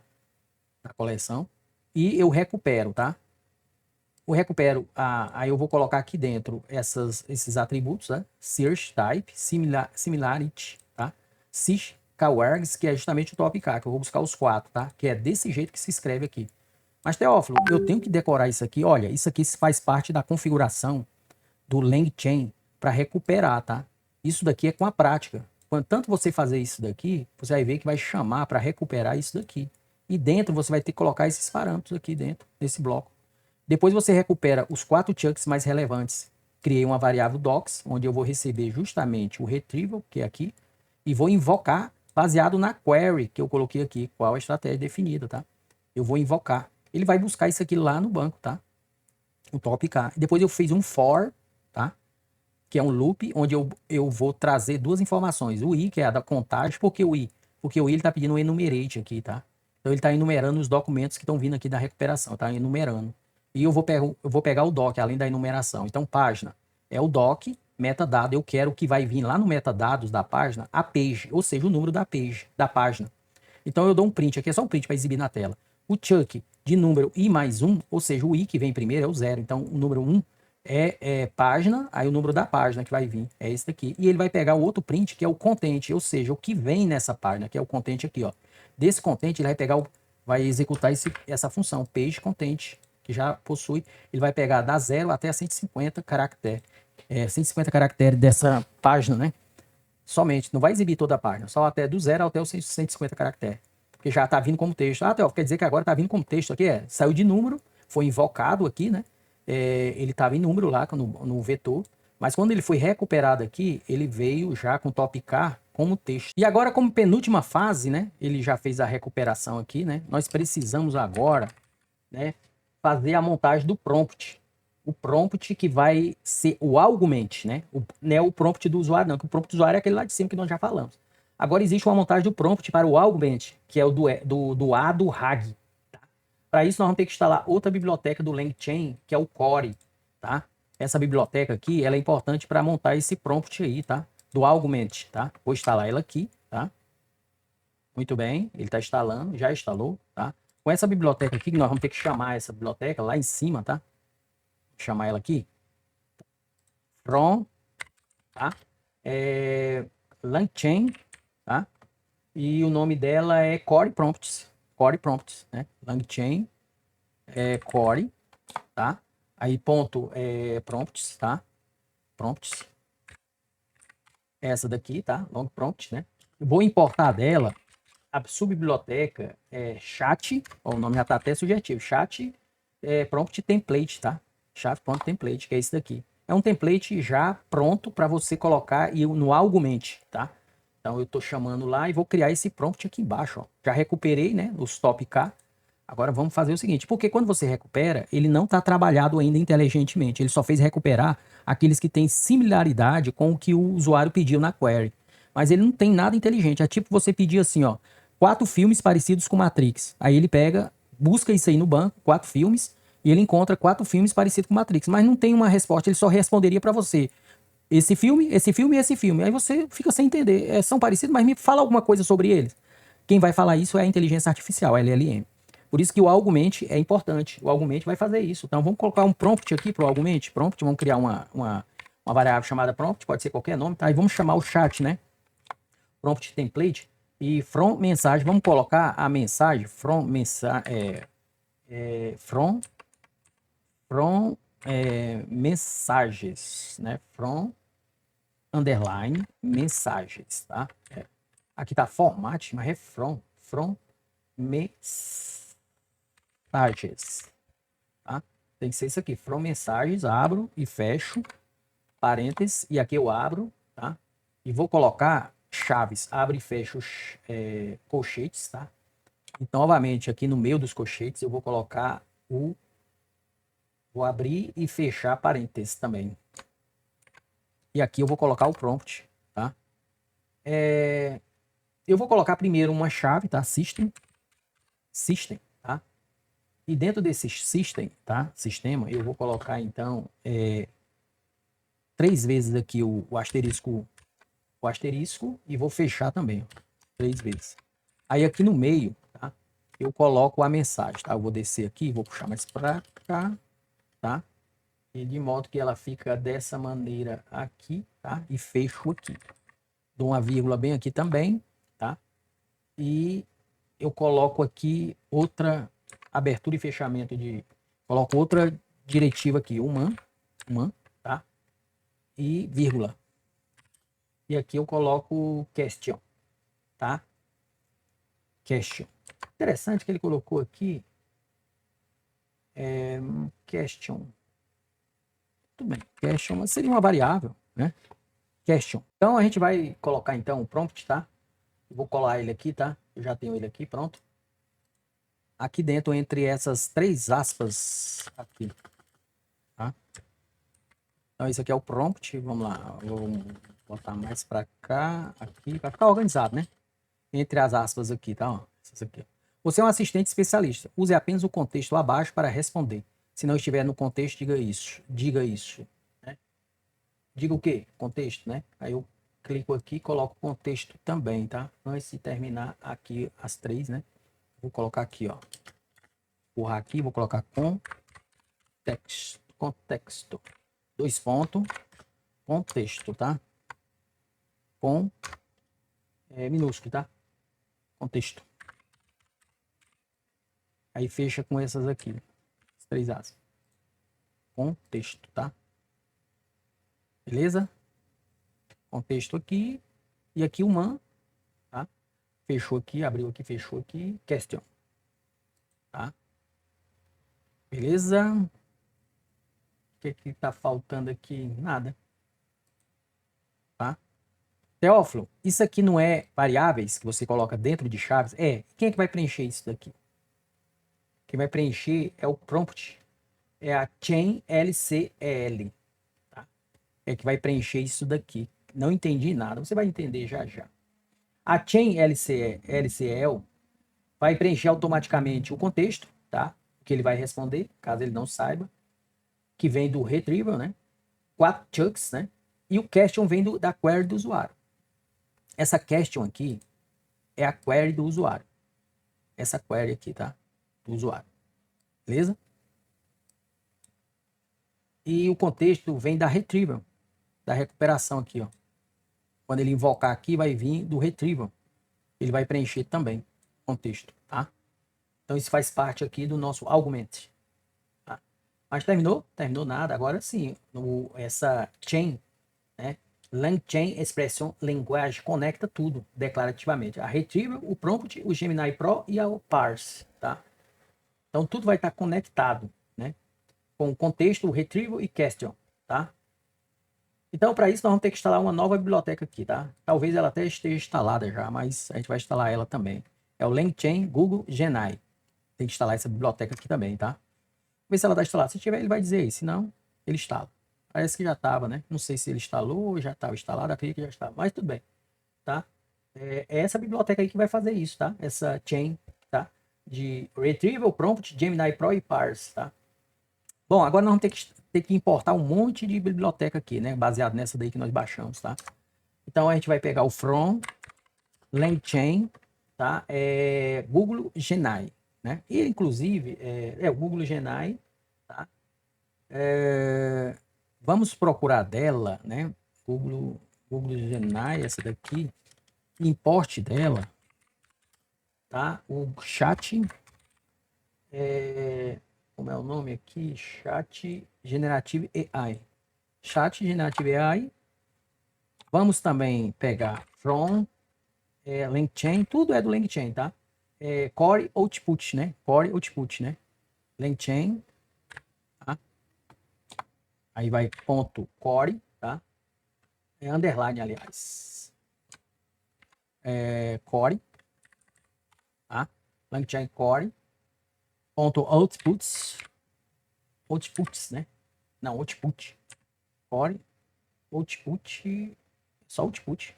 Da coleção. E eu recupero, tá? Eu recupero, aí eu vou colocar aqui dentro esses atributos, né? Search type, similarity, tá? Sys, kwargs, que é justamente o top K, que eu vou buscar os 4, tá? Que é desse jeito que se escreve aqui. Mas, Teófilo, eu tenho que decorar isso aqui. Olha, isso aqui faz parte da configuração do LangChain para recuperar, tá? Isso daqui é com a prática. Quanto tanto você fazer isso daqui, você vai ver que vai chamar para recuperar isso daqui. E dentro você vai ter que colocar esses parâmetros aqui dentro desse bloco. Depois você recupera os 4 chunks mais relevantes. Criei uma variável docs, onde eu vou receber justamente o retrieval, que é aqui, e vou invocar baseado na query que eu coloquei aqui, qual a estratégia definida, tá? Eu vou invocar. Ele vai buscar isso aqui lá no banco, tá? O top K. Depois eu fiz um for, tá? Que é um loop, onde eu vou trazer duas informações. O i, que é a da contagem. Por que o i? Porque o i ele está pedindo um enumerate aqui, tá? Então ele está enumerando os documentos que estão vindo aqui da recuperação, tá? Enumerando. E eu vou pegar o doc, além da enumeração. Então, página é o doc, metadado. Eu quero que vai vir lá no metadados da página a page, ou seja, o número da page, da página. Então eu dou um print, aqui é só um print para exibir na tela. O chunk de número i mais 1, ou seja, o i que vem primeiro é o 0. Então o número 1 é página, aí o número da página que vai vir é esse daqui. E ele vai pegar o outro print, que é o content, ou seja, o que vem nessa página, que é o content aqui, ó. Desse content ele vai pegar, vai executar essa função, page content, que já possui, ele vai pegar da 0 até a 150 caracteres. 150 caracteres dessa página, né? Somente, não vai exibir toda a página, só até do 0 até os 150 caracteres. Porque já está vindo como texto. Ah, Teófilo, quer dizer que agora está vindo como texto aqui? Saiu de número, foi invocado aqui, né? Ele estava em número lá no vetor, mas quando ele foi recuperado aqui, ele veio já com top K como texto. E agora, como penúltima fase, né? Ele já fez a recuperação aqui, né? Nós precisamos agora, né? Fazer a montagem do prompt. O prompt que vai ser o argument, né? Não é o prompt do usuário, não, que o prompt do usuário é aquele lá de cima que nós já falamos. Agora existe uma montagem do prompt para o argument, que é o do A do RAG. Tá? Para isso, nós vamos ter que instalar outra biblioteca do LangChain, que é o Core. Tá? Essa biblioteca aqui, ela é importante para montar esse prompt aí, tá? Do argument, tá? Vou instalar ela aqui, tá? Muito bem, ele está instalando, já instalou, tá? Com essa biblioteca aqui, nós vamos ter que chamar essa biblioteca lá em cima, tá? Vou chamar ela aqui. From, tá? LangChain, tá? E o nome dela é Core Prompts. Core Prompts, né? LangChain Core, tá? Aí ponto prompts, tá? Prompts. Essa daqui, tá? Long prompt, né? Eu vou importar dela a subbiblioteca chat, ó, o nome já tá até sugestivo, chat prompt template, tá? Chat prompt template, que é esse daqui. É um template já pronto para você colocar no argument, tá? Então eu estou chamando lá e vou criar esse prompt aqui embaixo, ó. Já recuperei, né, os top K. Agora vamos fazer o seguinte, porque quando você recupera, ele não está trabalhado ainda inteligentemente, ele só fez recuperar aqueles que têm similaridade com o que o usuário pediu na query. Mas ele não tem nada inteligente, é tipo você pedir assim, ó, 4 filmes parecidos com Matrix. Aí ele pega, busca isso aí no banco, 4 filmes, e ele encontra 4 filmes parecidos com Matrix, mas não tem uma resposta, ele só responderia para você esse filme, esse filme e esse filme. Aí você fica sem entender. São parecidos, mas me fala alguma coisa sobre eles. Quem vai falar isso é a inteligência artificial, a LLM. Por isso que o Argument é importante. O Argument vai fazer isso. Então vamos colocar um prompt aqui para o Argument. Prompt, vamos criar uma variável chamada prompt, pode ser qualquer nome, tá? E vamos chamar o chat, né? Prompt template. E from mensagem, vamos colocar a mensagem from mensagem. From mensagens, né? From underline mensagens, tá? Aqui tá format, mas é from mensagens, tá? Tem que ser isso aqui, from mensagens, abro e fecho, parênteses, e aqui eu abro, tá? E vou colocar chaves, abro e fecho colchetes, tá? Então, novamente, aqui no meio dos colchetes, eu vou colocar vou abrir e fechar parênteses também. E aqui eu vou colocar o prompt, tá? Eu vou colocar primeiro uma chave, tá? System, tá? E dentro desse system, tá? Sistema, eu vou colocar então 3 vezes aqui o asterisco, e vou fechar também, ó, 3 vezes. Aí aqui no meio, tá? Eu coloco a mensagem, tá? Eu vou descer aqui, vou puxar mais para cá, tá? E de modo que ela fica dessa maneira aqui, tá? E fecho aqui. Dou uma vírgula bem aqui também, tá? E eu coloco aqui outra abertura e fechamento coloco outra diretiva aqui, uma, tá? E vírgula. E aqui eu coloco question, tá? Question. Interessante que ele colocou aqui question. Tudo bem, question seria uma variável, né? Question. Então a gente vai colocar então o prompt, tá? Vou colar ele aqui, tá? Eu já tenho ele aqui, pronto. Aqui dentro, entre essas 3 aspas aqui, tá? Então isso aqui é o prompt, vamos lá, vou botar mais para cá, aqui, para ficar organizado, né? Entre as aspas aqui, tá? Ó, essas aqui. Você é um assistente especialista. Use apenas o contexto abaixo para responder. Se não estiver no contexto, diga isso. Diga isso. Né? Diga o quê? Contexto, né? Aí eu clico aqui e coloco contexto também, tá? Antes de terminar aqui as 3, né? Vou colocar aqui, ó. Empurrar aqui, vou colocar contexto. 2 pontos, contexto, tá? Com minúsculo, tá? Contexto. Aí fecha com essas aqui, as 3 asas. Contexto, tá? Beleza? Contexto aqui e aqui uma, tá? Fechou aqui, abriu aqui, fechou aqui, question, tá? Beleza? O que tá faltando aqui? Nada, tá? Teófilo, isso aqui não é variáveis que você coloca dentro de chaves? Quem é que vai preencher isso daqui? Quem vai preencher é o prompt, é a chain LCL, tá? É que vai preencher isso daqui. Não entendi nada, você vai entender já já. A chain LCL vai preencher automaticamente o contexto, tá? Que ele vai responder, caso ele não saiba, que vem do retrieval, né? 4 chunks, né? E o question vem da query do usuário. Essa question aqui é a query do usuário. Essa query aqui, tá? Do usuário. Beleza? E o contexto vem da retrieval, da recuperação aqui, ó. Quando ele invocar aqui, vai vir do retrieval. Ele vai preencher também o contexto, tá? Então isso faz parte aqui do nosso argument. Tá? Mas terminou? Terminou nada. Agora sim, essa chain, né? LangChain Expression Language conecta tudo declarativamente. A Retrieval, o Prompt, o Gemini Pro e o Parse, tá? Então tudo vai estar conectado, né? Com o contexto, o Retrieval e Question, tá? Então para isso nós vamos ter que instalar uma nova biblioteca aqui, tá? Talvez ela até esteja instalada já, mas a gente vai instalar ela também. É o LangChain Google Gemini. Tem que instalar essa biblioteca aqui também, tá? Ver se ela está instalada. Se tiver, ele vai dizer aí. Se não, ele instala. Parece que já estava, né? Não sei se ele instalou ou já estava instalado. Acredito que já estava. Mas tudo bem, tá? É essa biblioteca aí que vai fazer isso, tá? Essa chain, tá? De Retrieval, Prompt, Gemini Pro e Parse, tá? Bom, agora nós vamos ter que importar um monte de biblioteca aqui, né? Baseado nessa daí que nós baixamos, tá? Então a gente vai pegar o from LangChain, tá? Google Genai, né? E inclusive o Google Genai, tá? Vamos procurar dela, né? Google Genai, essa daqui, importe dela, tá? O chat, como é o nome aqui? Chat Generative AI. Chat Generative AI. Vamos também pegar from LangChain, tudo é do LangChain, tá? Core Output, né? Core Output, né? LangChain, tá? Aí vai ponto core, tá? Underline, aliás. Core, tá? LangChain Core, ponto outputs, né? Não, output. Core, output, só output.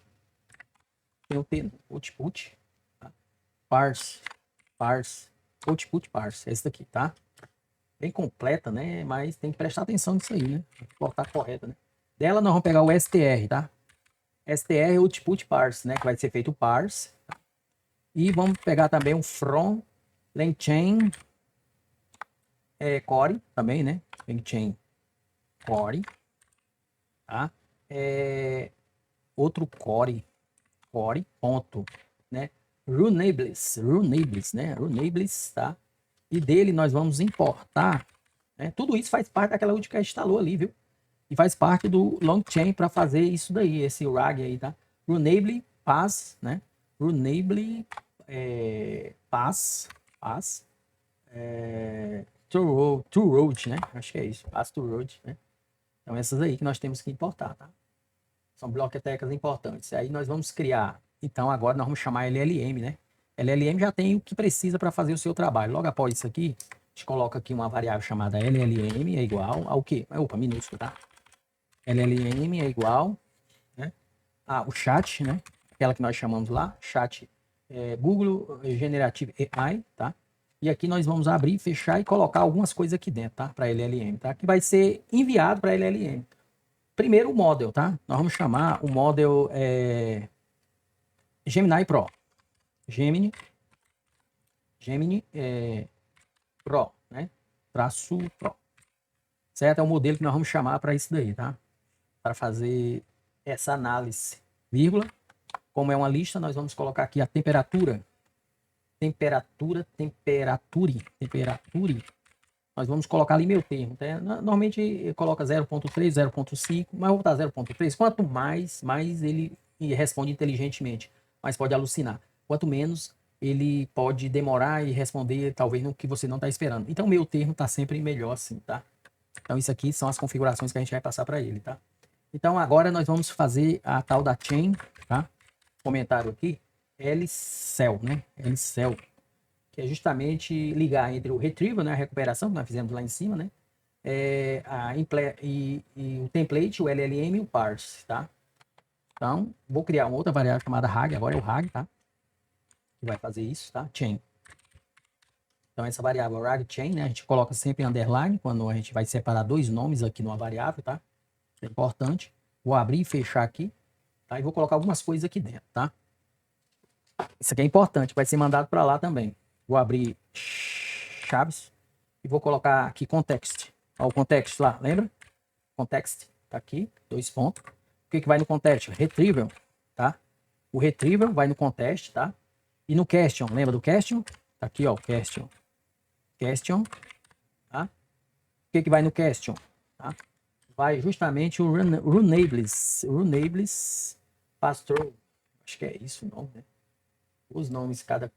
Tem o T, output, tá? Parse, output parse, esse daqui, tá? Bem completa, né? Mas tem que prestar atenção nisso aí, né? Botar correta, né? Dela nós vamos pegar o str, tá? str output parse, né? Que vai ser feito o parse. Tá? E vamos pegar também um from LangChain core também, né? LangChain core, tá? Outro core ponto, né? Runables, né? Runables, tá? E dele nós vamos importar, né? Tudo isso faz parte daquela última que a gente instalou ali, viu? E faz parte do LangChain para fazer isso daí, esse RAG aí, tá? Runable Pass, né? Runable Pass to Road, né? Acho que é isso, Pass to Road, né? Então essas aí que nós temos que importar, tá? São bibliotecas importantes. Aí nós vamos criar, então agora nós vamos chamar LLM, né? LLM já tem o que precisa para fazer o seu trabalho. Logo após isso aqui, a gente coloca aqui uma variável chamada LLM é igual ao quê? Opa, minúsculo, tá? LLM é igual, né? O chat, né? Aquela que nós chamamos lá, chat Google Generative AI, tá? E aqui nós vamos abrir, fechar e colocar algumas coisas aqui dentro, tá? Para LLM, tá? Que vai ser enviado para LLM. Primeiro o model, tá? Nós vamos chamar o model Gemini Pro. Gemini Pro, né? Traço Pro. Certo? É o modelo que nós vamos chamar para isso daí, tá? Para fazer essa análise, vírgula. Como é uma lista, nós vamos colocar aqui a temperatura. Temperature. Nós vamos colocar ali meu termo. Tá? Normalmente coloca 0.3, 0.5, mas eu vou botar 0.3. Quanto mais ele responde inteligentemente, mas pode alucinar. Quanto menos, ele pode demorar e responder talvez no que você não está esperando. Então, meu termo está sempre melhor assim, tá? Então, isso aqui são as configurações que a gente vai passar para ele, tá? Então, agora nós vamos fazer a tal da chain, tá? Comentário aqui, LCell, né? LCell, que é justamente ligar entre o retrieval, né? A recuperação que nós fizemos lá em cima, né? E o template, o LLM e o parse, tá? Então, vou criar uma outra variável chamada RAG, agora é o RAG, tá? Que vai fazer isso, tá? Chain. Então, essa variável RAG chain, né? A gente coloca sempre em underline quando a gente vai separar dois nomes aqui numa variável, tá? É importante. Vou abrir e fechar aqui, tá? E vou colocar algumas coisas aqui dentro, tá? Isso aqui é importante, vai ser mandado para lá também. Vou abrir chaves e vou colocar aqui context. Olha o context lá, lembra? Context, tá aqui, 2 pontos. O que vai no context? Retrieval, tá? O retrieval vai no context, tá? E no question, lembra do question? Tá aqui, ó, question. Question, tá? O que vai no question, tá? Vai justamente o runables pass-through. Acho que é isso o nome, né? Os nomes cada.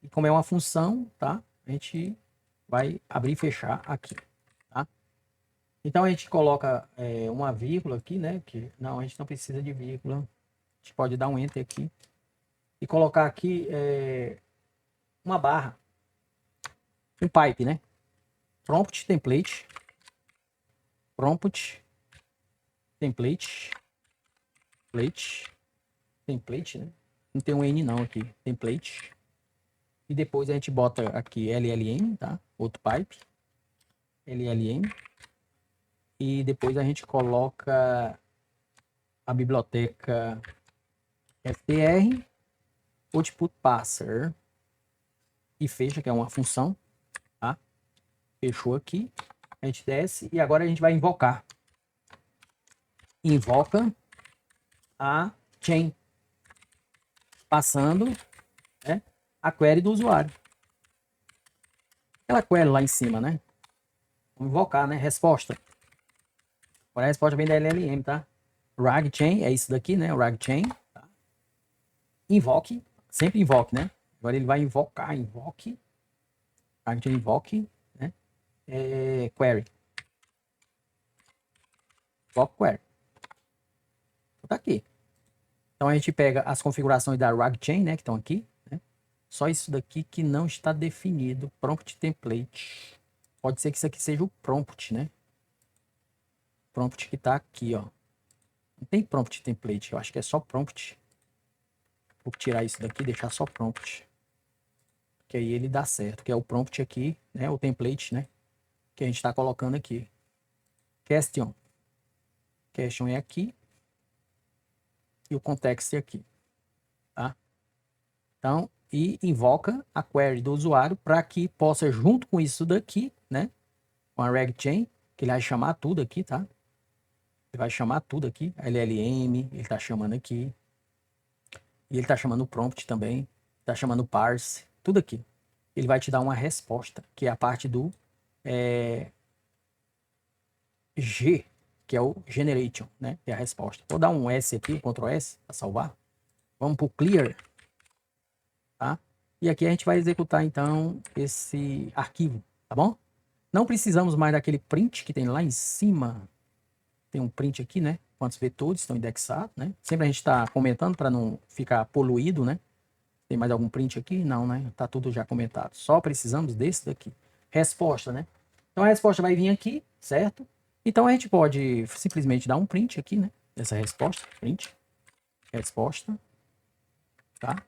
E como é uma função, tá? A gente vai abrir e fechar aqui, tá? Então a gente coloca uma vírgula aqui, né? Que não, a gente não precisa de vírgula. A gente pode dar um enter aqui e colocar aqui uma barra, um pipe, né? Prompt template, prompt template, template, né? Não tem um N não aqui, template. E depois a gente bota aqui LLM, tá? Outro pipe, LLM, e depois a gente coloca a biblioteca FTR output parser e fecha, que é uma função, tá? Fechou aqui, a gente desce e agora a gente vai invocar. Invoca a chain, passando, né, a query do usuário. Aquela query lá em cima, né? Vamos invocar, né? Resposta. Agora a resposta vem da LLM, tá? RagChain, é isso daqui, né? O RagChain. Tá? Invoque, sempre invoque, né? Agora ele vai invocar, invoque. RagChain invoque, né? Query. Invoque query. Então tá aqui. Então a gente pega as configurações da RagChain, né? Que estão aqui, né? Só isso daqui que não está definido. Prompt template. Pode ser que isso aqui seja o prompt, né? Prompt que tá aqui, ó. Não tem prompt template, eu acho que é só prompt. Vou tirar isso daqui e deixar só prompt. Que aí ele dá certo, que é o prompt aqui, né? O template, né? Que a gente está colocando aqui. Question. Question é aqui. E o context é aqui. Tá? Então, e invoca a query do usuário para que possa, junto com isso daqui, né? Com a RagChain, que ele vai chamar tudo aqui, tá? Ele vai chamar tudo aqui. A LLM, ele está chamando aqui. E ele está chamando o prompt também. Está chamando o parse. Tudo aqui. Ele vai te dar uma resposta, que é a parte do G, que é o generation, né? Que é a resposta. Vou dar um S aqui, Ctrl S, para salvar. Vamos para o clear, tá? E aqui a gente vai executar, então, esse arquivo, tá bom? Não precisamos mais daquele print que tem lá em cima. Tem um print aqui, né? Quantos vetores estão indexados, né? Sempre a gente está comentando para não ficar poluído, né? Tem mais algum print aqui? Não, né? Tá tudo já comentado. Só precisamos desse daqui. Resposta, né? Então a resposta vai vir aqui, certo? Então a gente pode simplesmente dar um print aqui, né? Dessa resposta. Print. Resposta. Tá?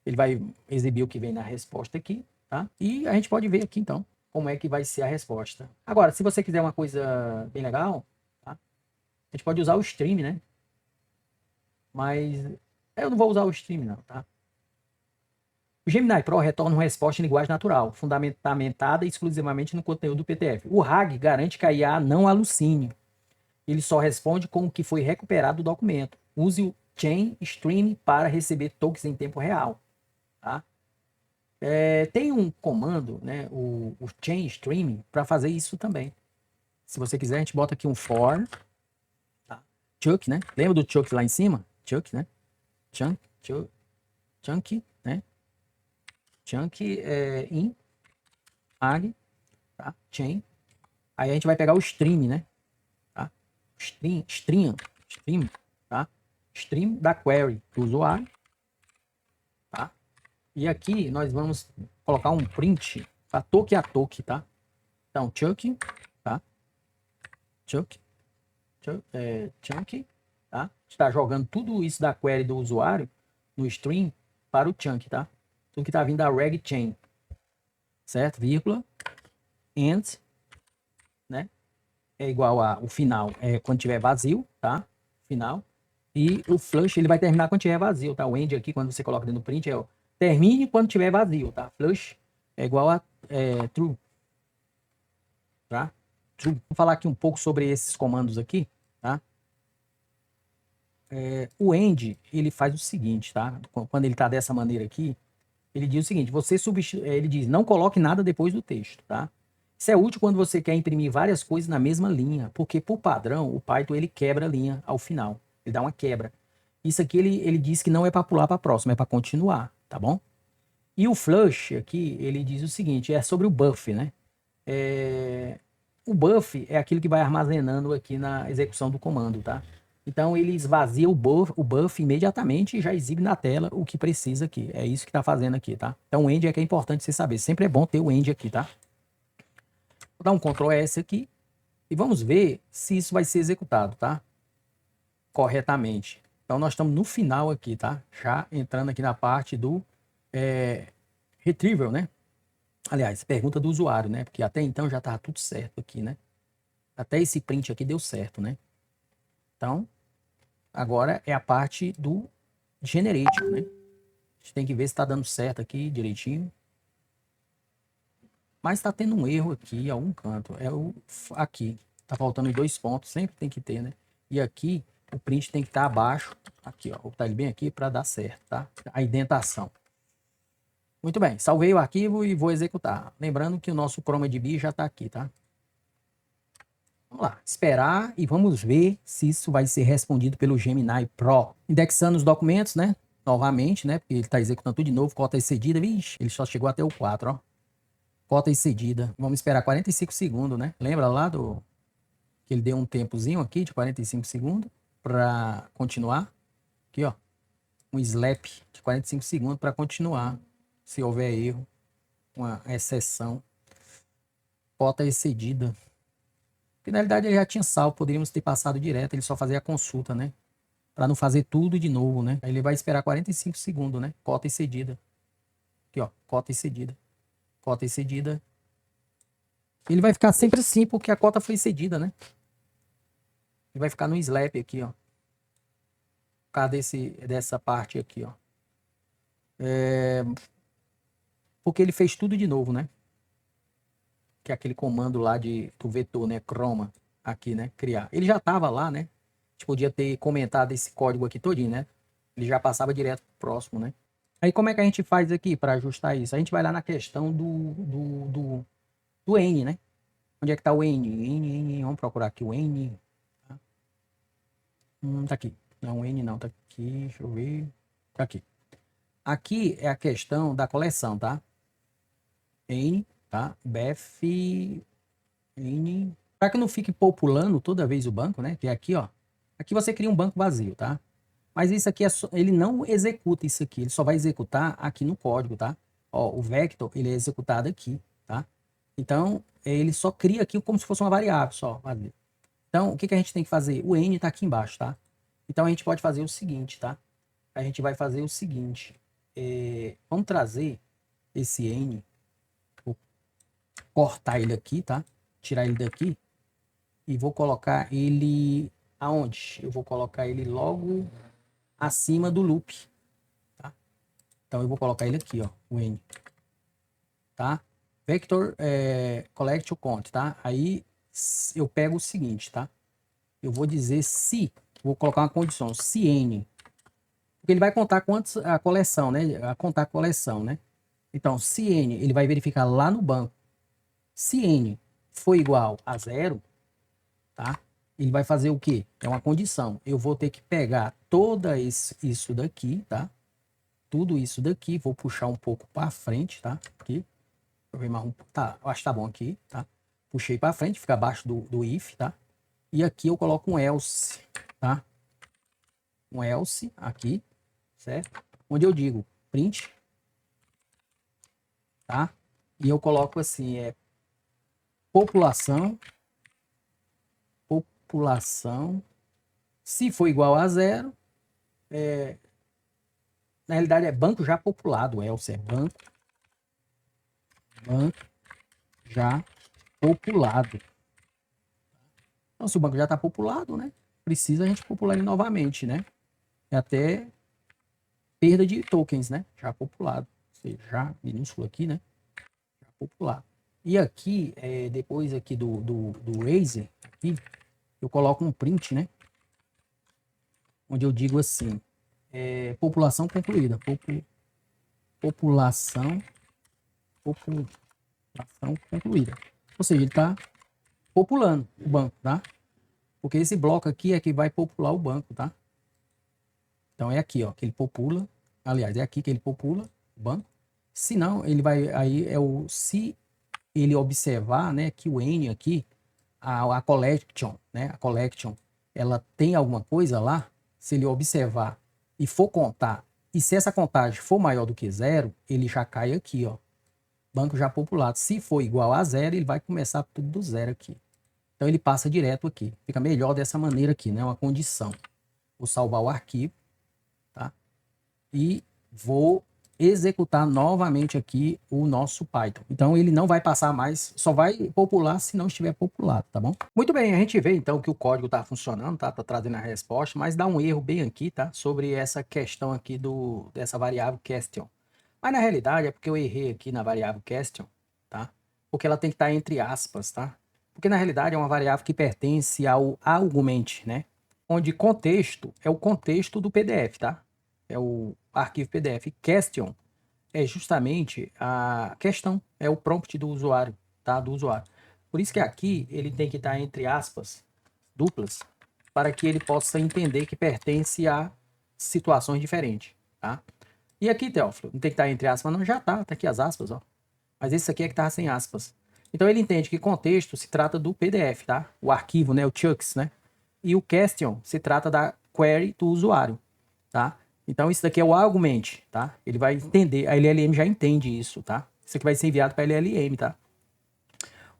Ele vai exibir o que vem na resposta aqui, tá? E a gente pode ver aqui, então, como é que vai ser a resposta. Agora, se você quiser uma coisa bem legal, tá? A gente pode usar o stream, né? Mas eu não vou usar o stream, não, tá? O Gemini Pro retorna uma resposta em linguagem natural, fundamentada exclusivamente no conteúdo do PTF. O RAG garante que a IA não alucine. Ele só responde com o que foi recuperado do documento. Use o Chain Stream para receber tokens em tempo real. Tá? Tem um comando, né, o Chain Streaming, para fazer isso também. Se você quiser, a gente bota aqui um for, tá? Chuck, né? Lembra do Chuck lá em cima? Chuck, né? Chunk, né? Chunk in mag, tá? Chain. Aí a gente vai pegar o stream, né? Tá? Stream, tá? Stream da query do usuário, tá? E aqui nós vamos colocar um print para toque a toque, tá? Então, chunk, tá? Chunk, chunk, tá? Está jogando tudo isso da query do usuário no stream para o chunk, tá? Tudo que está vindo da RagChain, certo? Vírgula, and, né? É igual a o final, quando tiver vazio, tá? Final. E o flush, ele vai terminar quando tiver vazio, tá? O end aqui, quando você coloca dentro do print, é o termine quando tiver vazio, tá? Flush é igual a true, tá? True. Vou falar aqui um pouco sobre esses comandos aqui, tá? O end, ele faz o seguinte, tá? Quando ele tá dessa maneira aqui, ele diz o seguinte, ele diz, não coloque nada depois do texto, tá? Isso é útil quando você quer imprimir várias coisas na mesma linha, porque por padrão, o Python ele quebra a linha ao final, ele dá uma quebra. Isso aqui ele diz que não é para pular para a próxima, é para continuar, tá bom? E o flush aqui, ele diz o seguinte, é sobre o buff, né? O buff é aquilo que vai armazenando aqui na execução do comando, tá? Então ele esvazia o buff imediatamente e já exibe na tela o que precisa aqui. É isso que está fazendo aqui, tá? Então o end é que é importante você saber. Sempre é bom ter o end aqui, tá? Vou dar um Ctrl S aqui e vamos ver se isso vai ser executado, tá? Corretamente. Então nós estamos no final aqui, tá? Já entrando aqui na parte do retrieval, né? Aliás, pergunta do usuário, né? Porque até então já estava tudo certo aqui, né? Até esse print aqui deu certo, né? Então, agora é a parte do Generator, né? A gente tem que ver se está dando certo aqui direitinho. Mas está tendo um erro aqui, algum canto. É o aqui. Tá faltando 2 pontos, sempre tem que ter, né? E aqui o print tem que estar abaixo. Aqui, ó. Vou botar ele bem aqui para dar certo, tá? A indentação. Muito bem, salvei o arquivo e vou executar. Lembrando que o nosso ChromaDB já está aqui, tá? Vamos lá, esperar e vamos ver se isso vai ser respondido pelo Gemini Pro. Indexando os documentos, né? Novamente, né? Porque ele está executando tudo de novo, cota excedida. Vixe, ele só chegou até o 4, ó. Cota excedida. Vamos esperar 45 segundos, né? Lembra lá do que ele deu um tempozinho aqui de 45 segundos para continuar? Aqui, ó. Um slap de 45 segundos para continuar. Se houver erro, uma exceção. Cota excedida. Finalidade ele já tinha salvo, poderíamos ter passado direto, ele só fazia a consulta, né? Para não fazer tudo de novo, né? Aí ele vai esperar 45 segundos, né? Cota excedida. Aqui, ó, cota excedida. Cota excedida. Ele vai ficar sempre assim, porque a cota foi excedida, né? Ele vai ficar no slap aqui, ó. Por causa dessa parte aqui, ó. Porque ele fez tudo de novo, né? Que é aquele comando lá do vetor, né? Chroma, aqui, né? Criar. Ele já tava lá, né? A gente podia ter comentado esse código aqui todinho, né? Ele já passava direto pro próximo, né? Aí como é que a gente faz aqui para ajustar isso? A gente vai lá na questão do N, né? Onde é que tá o N? N, vamos procurar aqui o N. Tá, tá aqui. Não, o N não, tá aqui, deixa eu ver. Tá aqui. Aqui é a questão da coleção, tá? N, tá? BF, N. Para que não fique populando toda vez o banco, né? Que é aqui, ó. Aqui você cria um banco vazio, tá? Mas isso aqui ele não executa isso aqui, ele só vai executar aqui no código, tá? Ó, o vector, ele é executado aqui, tá? Então, ele só cria aqui como se fosse uma variável só. Então, o que que a gente tem que fazer? O n tá aqui embaixo, tá? Então, a gente pode fazer o seguinte, tá? A gente vai fazer o seguinte. Vamos trazer esse n, vou cortar ele aqui, tá? Tirar ele daqui e vou colocar ele aonde? Eu vou colocar ele logo acima do loop, tá? Então eu vou colocar ele aqui, ó, o n, tá? Vector collect count, tá? Aí eu pego o seguinte, tá? Eu vou dizer se, vou colocar uma condição, se n, porque ele vai contar quantos a coleção, né? A contar a coleção, né? Então, se n, ele vai verificar lá no banco. Se n for igual a 0, tá? Ele vai fazer o quê? É uma condição. Eu vou ter que pegar toda isso daqui, tá? Tudo isso daqui, vou puxar um pouco para frente, tá? Aqui. Deixa eu ver mais um. Tá, eu acho que tá bom aqui, tá? Puxei para frente, fica abaixo do if, tá? E aqui eu coloco um else, tá? Um else aqui, certo? Onde eu digo print, tá? E eu coloco assim, população, se for igual a 0, na realidade é banco já populado, else é banco já populado. Então, se o banco já está populado, né? Precisa a gente popular ele novamente, né? É até perda de tokens, né? Já populado. Ou seja, já minúsculo aqui, né? Já populado. E aqui, depois aqui do Razer, aqui, eu coloco um print, né? Onde eu digo assim, população concluída. População concluída. Ou seja, ele está populando o banco, tá? Porque esse bloco aqui é que vai popular o banco, tá? Então é aqui, ó, que ele popula. Aliás, é aqui que ele popula o banco. Se não, ele vai. Aí se ele observar, né, que o N aqui, a collection, né? A collection, ela tem alguma coisa lá. Se ele observar e for contar, e se essa contagem for maior do que 0, ele já cai aqui, ó. Banco já populado. Se for igual a 0, ele vai começar tudo do 0 aqui. Então ele passa direto aqui. Fica melhor dessa maneira aqui, né? Uma condição. Vou salvar o arquivo, tá? E vou executar novamente aqui o nosso Python. Então ele não vai passar mais, só vai popular se não estiver populado, tá bom? Muito bem, a gente vê então que o código está funcionando, tá? Tá trazendo a resposta, mas dá um erro bem aqui, tá? Sobre essa questão aqui dessa variável question. Mas na realidade é porque eu errei aqui na variável question, tá? Porque ela tem que estar entre aspas, tá? Porque na realidade é uma variável que pertence ao argument, né? Onde contexto é o contexto do PDF, tá? É o arquivo PDF. Question é justamente a questão, é o prompt do usuário, tá? Do usuário. Por isso que aqui ele tem que estar entre aspas duplas, para que ele possa entender que pertence a situações diferentes, tá? E aqui, Teófilo, não tem que estar entre aspas, não, já tá aqui as aspas, ó. Mas esse aqui é que tá sem aspas. Então ele entende que contexto se trata do PDF, tá? O arquivo, né, o chunks, né? E o question se trata da query do usuário, tá? Então isso daqui é o argument, tá? Ele vai entender, a LLM já entende isso, tá? Isso aqui vai ser enviado para a LLM, tá?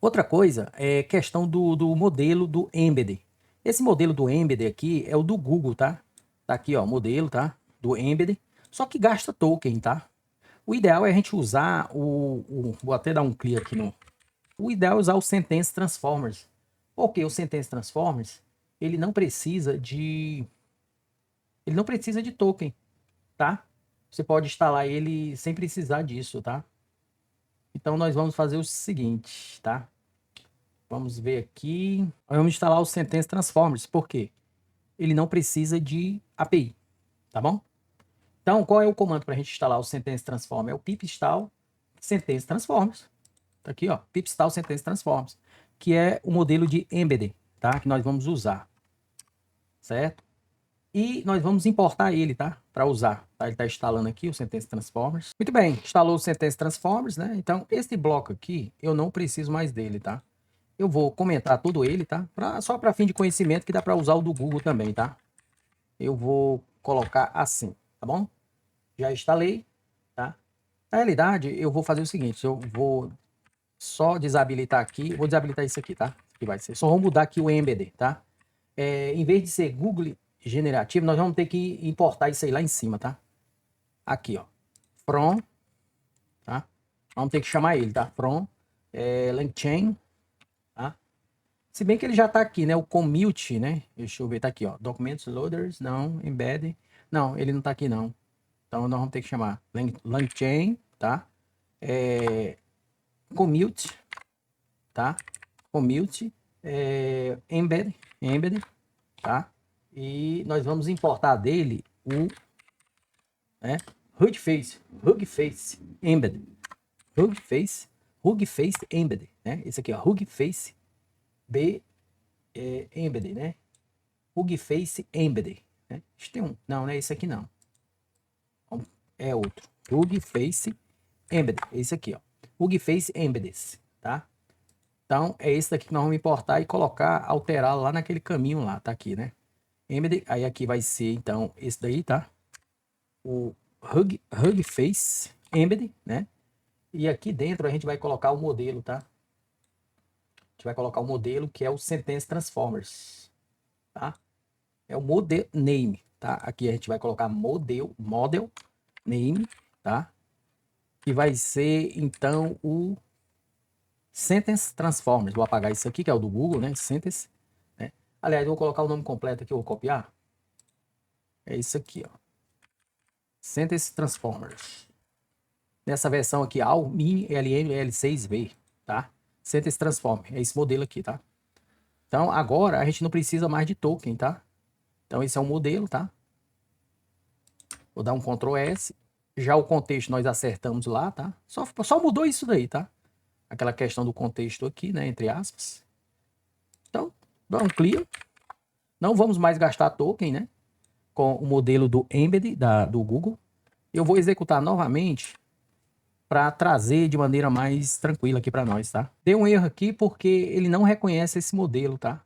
Outra coisa é questão do modelo do Embedded. Esse modelo do Embedded aqui é o do Google, tá? Tá aqui, ó, modelo, tá? Do Embedded. Só que gasta token, tá? O ideal é a gente usar vou até dar um clique aqui no. O ideal é usar o Sentence Transformers. Porque o Sentence Transformers, ele não precisa de. Ele não precisa de token, tá? Você pode instalar ele sem precisar disso, tá? Então nós vamos fazer o seguinte, tá? Vamos ver aqui. Nós vamos instalar o Sentence Transformers. Por quê? Ele não precisa de API, tá bom? Então, qual é o comando para a gente instalar o Sentence Transformer? É o pip install Sentence Transformers. Tá aqui, ó, pip install Sentence Transformers, que é o modelo de Embedded, tá? Que nós vamos usar, certo? E nós vamos importar ele, tá? Para usar, tá? Ele está instalando aqui o Sentence Transformers. Muito bem, instalou o Sentence Transformers, né? Então, esse bloco aqui, eu não preciso mais dele, tá? Eu vou comentar todo ele, tá? Só para fim de conhecimento, que dá para usar o do Google também, tá? Eu vou colocar assim, tá bom? Já instalei, tá? Na realidade, eu vou fazer o seguinte, eu vou só desabilitar aqui, vou desabilitar isso aqui, tá? Que vai ser, só vou mudar aqui o Embedded, tá? Em vez de ser Google generativo, nós vamos ter que importar isso aí lá em cima, tá? Aqui, ó, from, tá? Vamos ter que chamar ele, tá? From, LangChain, tá? Se bem que ele já tá aqui, né? O commute, né? Deixa eu ver, tá aqui, ó. Documents loaders, não, embed. Não, ele não tá aqui, não. Então nós vamos ter que chamar LangChain, tá? Commute, tá? Commute, embed, tá? E nós vamos importar dele o Hugging Face Embed, Hugging Face Embed, né? Esse aqui, ó, Hugging Face B Embed, né? Hugging Face Embed, né? Tem um, não, não é esse aqui não, é outro. Hugging Face Embed, esse aqui, ó, Hugging Face Embeds, tá? Então é esse daqui que nós vamos importar e colocar, alterar lá naquele caminho lá, tá aqui, né? Embed, aí aqui vai ser então esse daí, tá? O Hug Face Embed, né? E aqui dentro a gente vai colocar o modelo, tá? A gente vai colocar o modelo que é o Sentence Transformers, tá? É o Model Name, tá? Aqui a gente vai colocar Model Name, tá? Que vai ser então o Sentence Transformers. Vou apagar isso aqui que é o do Google, né? Sentence, né? Aliás, eu vou colocar o nome completo aqui, eu vou copiar. É isso aqui, ó. Sentence Transformers. Nessa versão aqui, AL Mini LM L6V, tá? Sentence Transformer, é esse modelo aqui, tá? Então, agora a gente não precisa mais de token, tá? Então, esse é um modelo, tá? Vou dar um Ctrl S. Já o contexto nós acertamos lá, tá? Só mudou isso daí, tá? Aquela questão do contexto aqui, né? Entre aspas. Então, dá um clear. Não vamos mais gastar token, né? Com o modelo do Embed do Google. Eu vou executar novamente para trazer de maneira mais tranquila aqui para nós, tá? Deu um erro aqui porque ele não reconhece esse modelo, tá?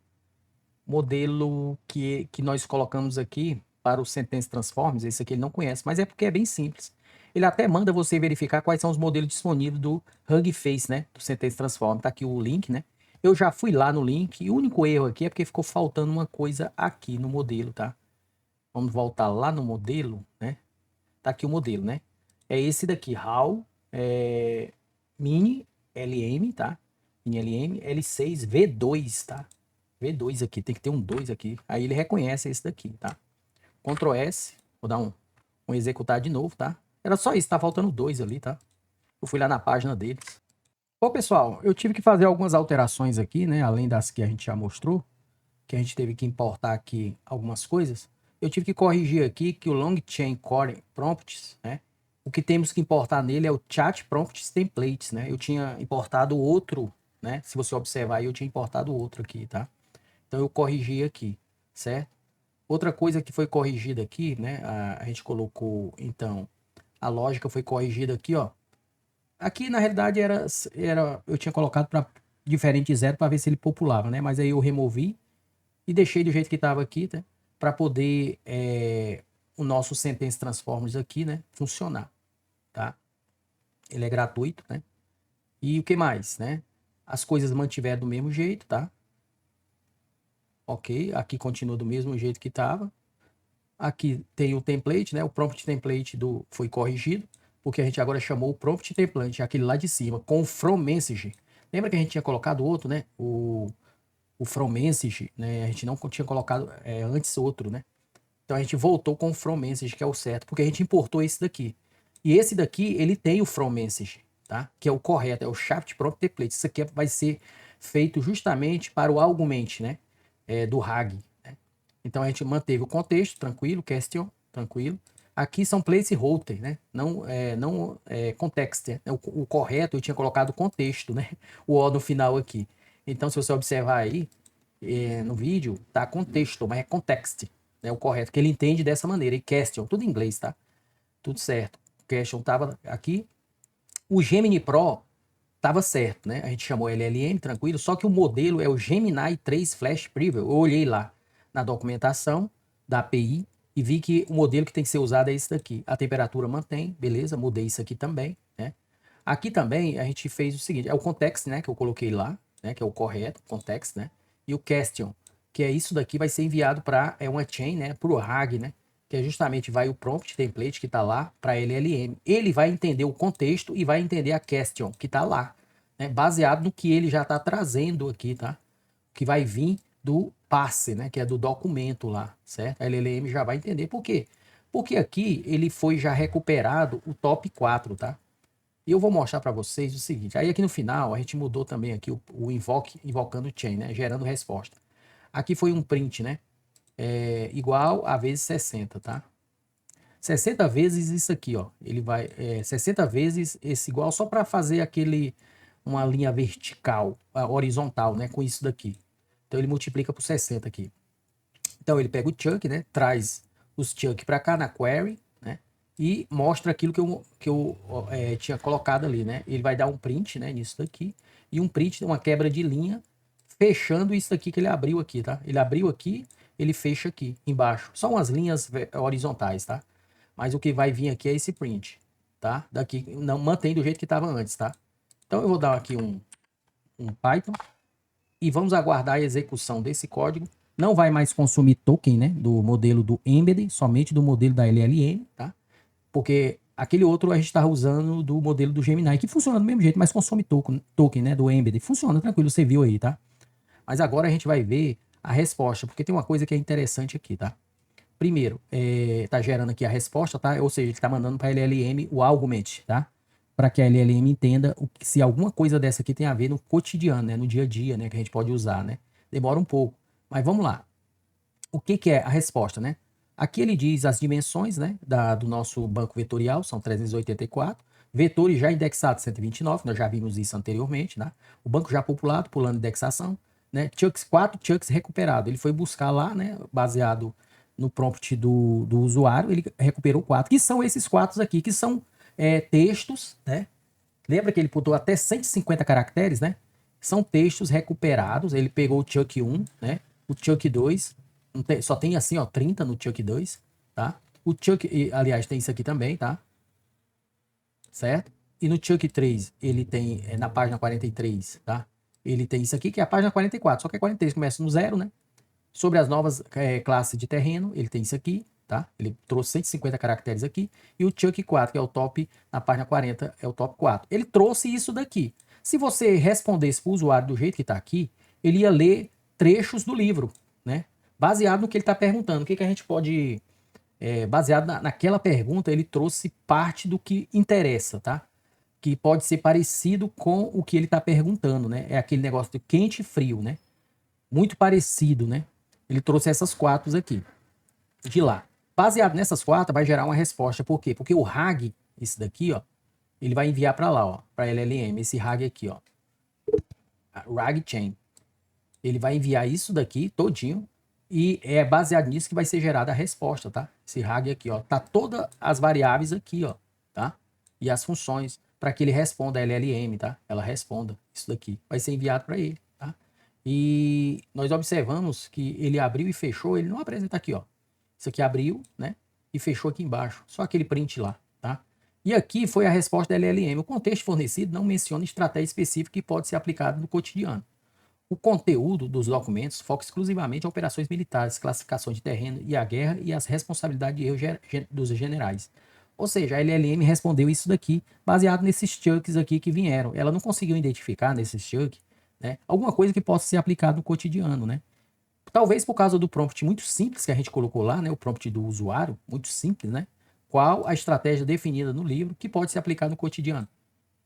Modelo que nós colocamos aqui para o Sentence Transformers, esse aqui ele não conhece, mas é porque é bem simples. Ele até manda você verificar quais são os modelos disponíveis do Hugging Face, né? Do Sentence Transformer. Tá aqui o link, né? Eu já fui lá no link e o único erro aqui é porque ficou faltando uma coisa aqui no modelo, tá? Vamos voltar lá no modelo, né? Tá aqui o modelo, né? é esse daqui, HAL Mini LM, tá? Mini LM L6 V2, tá? V2 aqui, tem que ter um 2 aqui. Aí ele reconhece esse daqui, tá? Ctrl S, vou dar um executar de novo, tá? Era só isso, tá faltando 2 ali, tá? Eu fui lá na página deles. Bom, pessoal, eu tive que fazer algumas alterações aqui, né? Além das que a gente já mostrou, que a gente teve que importar aqui algumas coisas. Eu tive que corrigir aqui que o Long Chain Core Prompts, né? O que temos que importar nele é o Chat Prompts Templates, né? Eu tinha importado outro, né? Se você observar aí, eu tinha importado outro aqui, tá? Então eu corrigi aqui, certo? Outra coisa que foi corrigida aqui, né? A gente colocou, então, a lógica foi corrigida aqui, ó. Aqui, na realidade, eu tinha colocado para diferente de zero para ver se ele populava, né? Mas aí eu removi e deixei do jeito que estava aqui, né? Para poder o nosso Sentence Transformers aqui, né? Funcionar, tá? Ele é gratuito, né? E o que mais, né? As coisas mantiveram do mesmo jeito, tá? Ok, aqui continua do mesmo jeito que estava. Aqui tem o template, né? O prompt template foi corrigido, porque a gente agora chamou o prompt template, aquele lá de cima, com o from message. Lembra que a gente tinha colocado outro, né? O from message, né? A gente não tinha colocado antes outro, né? Então a gente voltou com o from message, que é o certo, porque a gente importou esse daqui. E esse daqui, ele tem o from message, tá? Que é o correto, é o shaft prompt template. Isso aqui vai ser feito justamente para o argument, né? Do RAG. Então a gente manteve o contexto, tranquilo, question, tranquilo. Aqui são placeholder, né? Não context. Né? O correto eu tinha colocado contexto, né? O O no final aqui. Então, se você observar aí no vídeo, tá contexto, mas é context, né? O correto, que ele entende dessa maneira. E question, tudo em inglês, tá? Tudo certo. Question tava aqui. O Gemini Pro tava certo, né? A gente chamou LLM, tranquilo, só que o modelo é o Gemini 3 Flash Preview. Eu olhei lá na documentação da API e vi que o modelo que tem que ser usado é esse daqui. A temperatura mantém, beleza, mudei isso aqui também, né? Aqui também a gente fez o seguinte, é o context, né, que eu coloquei lá, né, que é o correto, context, né? E o question, que é isso daqui vai ser enviado para uma chain, né, para o RAG, né? Que é justamente vai o prompt template que está lá para LLM. Ele vai entender o contexto e vai entender a question que está lá, né, baseado no que ele já está trazendo aqui, tá? Que vai vir do passe, né, que é do documento lá, certo? A LLM já vai entender por quê? Porque aqui ele foi já recuperado o top 4, tá? E eu vou mostrar para vocês o seguinte. Aí aqui no final a gente mudou também aqui o invoke, invocando chain, né, gerando resposta. Aqui foi um print, né? Igual a vezes 60, tá? 60 vezes isso aqui, ó. Ele vai 60 vezes esse igual só para fazer uma linha vertical, horizontal, né, com isso daqui. Então ele multiplica por 60 aqui. Então ele pega o chunk, né, traz os chunk para cá na query, né, e mostra aquilo que eu tinha colocado ali, né. Ele vai dar um print, né, nisso daqui e um print, uma quebra de linha fechando isso aqui que ele abriu aqui, tá? Ele abriu aqui, ele fecha aqui embaixo. São umas linhas horizontais, tá? Mas o que vai vir aqui é esse print, tá? Daqui não mantém do jeito que estava antes, tá? Então eu vou dar aqui um Python e vamos aguardar a execução desse código. Não vai mais consumir token, né, do modelo do Embedded, somente do modelo da LLM, tá? Porque aquele outro a gente está usando do modelo do Gemini, que funciona do mesmo jeito, mas consome token, né, do Embedded. Funciona tranquilo, você viu aí, tá? Mas agora a gente vai ver a resposta, porque tem uma coisa que é interessante aqui, tá? Primeiro, tá gerando aqui a resposta, tá? Ou seja, ele está mandando para a LLM o argument, tá? Para que a LLM entenda se alguma coisa dessa aqui tem a ver no cotidiano, né? No dia a dia, né? Que a gente pode usar, né? Demora um pouco. Mas vamos lá. O que é a resposta, né? Aqui ele diz as dimensões, né? Do nosso banco vetorial, são 384. Vetores já indexados, 129, nós já vimos isso anteriormente, né? O banco já populado, pulando indexação, né? Chunks 4, chunks recuperado. Ele foi buscar lá, né? Baseado no prompt do usuário, ele recuperou 4, que são esses 4 aqui, que são textos, né? Lembra que ele botou até 150 caracteres, né? São textos recuperados. Ele pegou o chunk 1, né? O chunk 2, só tem assim, ó, 30 no chunk 2, tá? O chunk, aliás, tem isso aqui também, tá? Certo? E no chunk 3, ele tem, na página 43, tá? Ele tem isso aqui, que é a página 44, só que a 43 começa no 0, né? Sobre as novas classes de terreno, ele tem isso aqui. tá? Ele trouxe 150 caracteres aqui, e o chunk 4, que é o top, na página 40, é o top 4. Ele trouxe isso daqui. Se você respondesse para o usuário do jeito que está aqui, ele ia ler trechos do livro, né? Baseado no que ele está perguntando. O que, que a gente pode... baseado naquela pergunta, ele trouxe parte do que interessa, tá? Que pode ser parecido com o que ele está perguntando, né? É aquele negócio de quente e frio, né? Muito parecido, né? Ele trouxe essas quatro aqui, de lá. Baseado nessas quatro, vai gerar uma resposta. Por quê? Porque o RAG, esse daqui, ó, ele vai enviar para lá, ó, para LLM, esse RAG aqui, ó, RAG Chain. Ele vai enviar isso daqui todinho e é baseado nisso que vai ser gerada a resposta, tá? Esse RAG aqui, ó, tá todas as variáveis aqui, ó, tá? E as funções para que ele responda a LLM, tá? Ela responda isso daqui, vai ser enviado para ele, tá? E nós observamos que ele abriu e fechou, ele não apresenta aqui, ó. Isso aqui abriu, né? E fechou aqui embaixo, só aquele print lá, tá? E aqui foi a resposta da LLM. O contexto fornecido não menciona estratégia específica que pode ser aplicada no cotidiano. O conteúdo dos documentos foca exclusivamente em operações militares, classificações de terreno e a guerra e as responsabilidades de erro dos generais. Ou seja, a LLM respondeu isso daqui, baseado nesses chunks aqui que vieram. Ela não conseguiu identificar nesses chunks, né, alguma coisa que possa ser aplicada no cotidiano, né? Talvez por causa do prompt muito simples que a gente colocou lá, né, o prompt do usuário, muito simples, né? Qual a estratégia definida no livro que pode ser aplicada no cotidiano?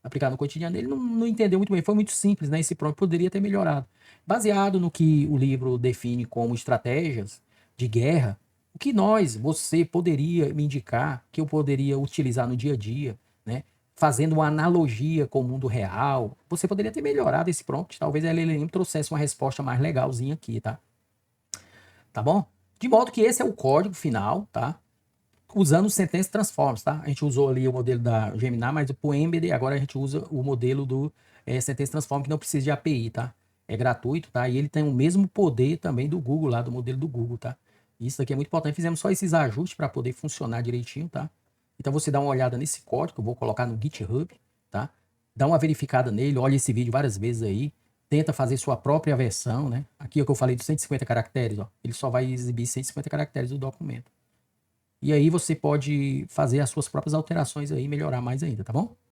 Aplicar no cotidiano, ele não entendeu muito bem, foi muito simples, né? Esse prompt poderia ter melhorado. Baseado no que o livro define como estratégias de guerra, o que você poderia me indicar que eu poderia utilizar no dia a dia, né? Fazendo uma analogia com o mundo real, você poderia ter melhorado esse prompt, talvez a LLM trouxesse uma resposta mais legalzinha aqui, tá? Tá bom? De modo que esse é o código final, tá? Usando o Sentence Transforms, tá? A gente usou ali o modelo da Gemini, mas para o Embedded agora a gente usa o modelo do Sentence Transform, que não precisa de API, tá? É gratuito, tá? E ele tem o mesmo poder também do Google lá, do modelo do Google, tá? Isso aqui é muito importante. Fizemos só esses ajustes para poder funcionar direitinho, tá? Então você dá uma olhada nesse código, eu vou colocar no GitHub, tá? Dá uma verificada nele, olha esse vídeo várias vezes aí, tenta fazer sua própria versão, né? Aqui é o que eu falei dos 150 caracteres, ó. Ele só vai exibir 150 caracteres do documento. E aí você pode fazer as suas próprias alterações aí, melhorar mais ainda, tá bom?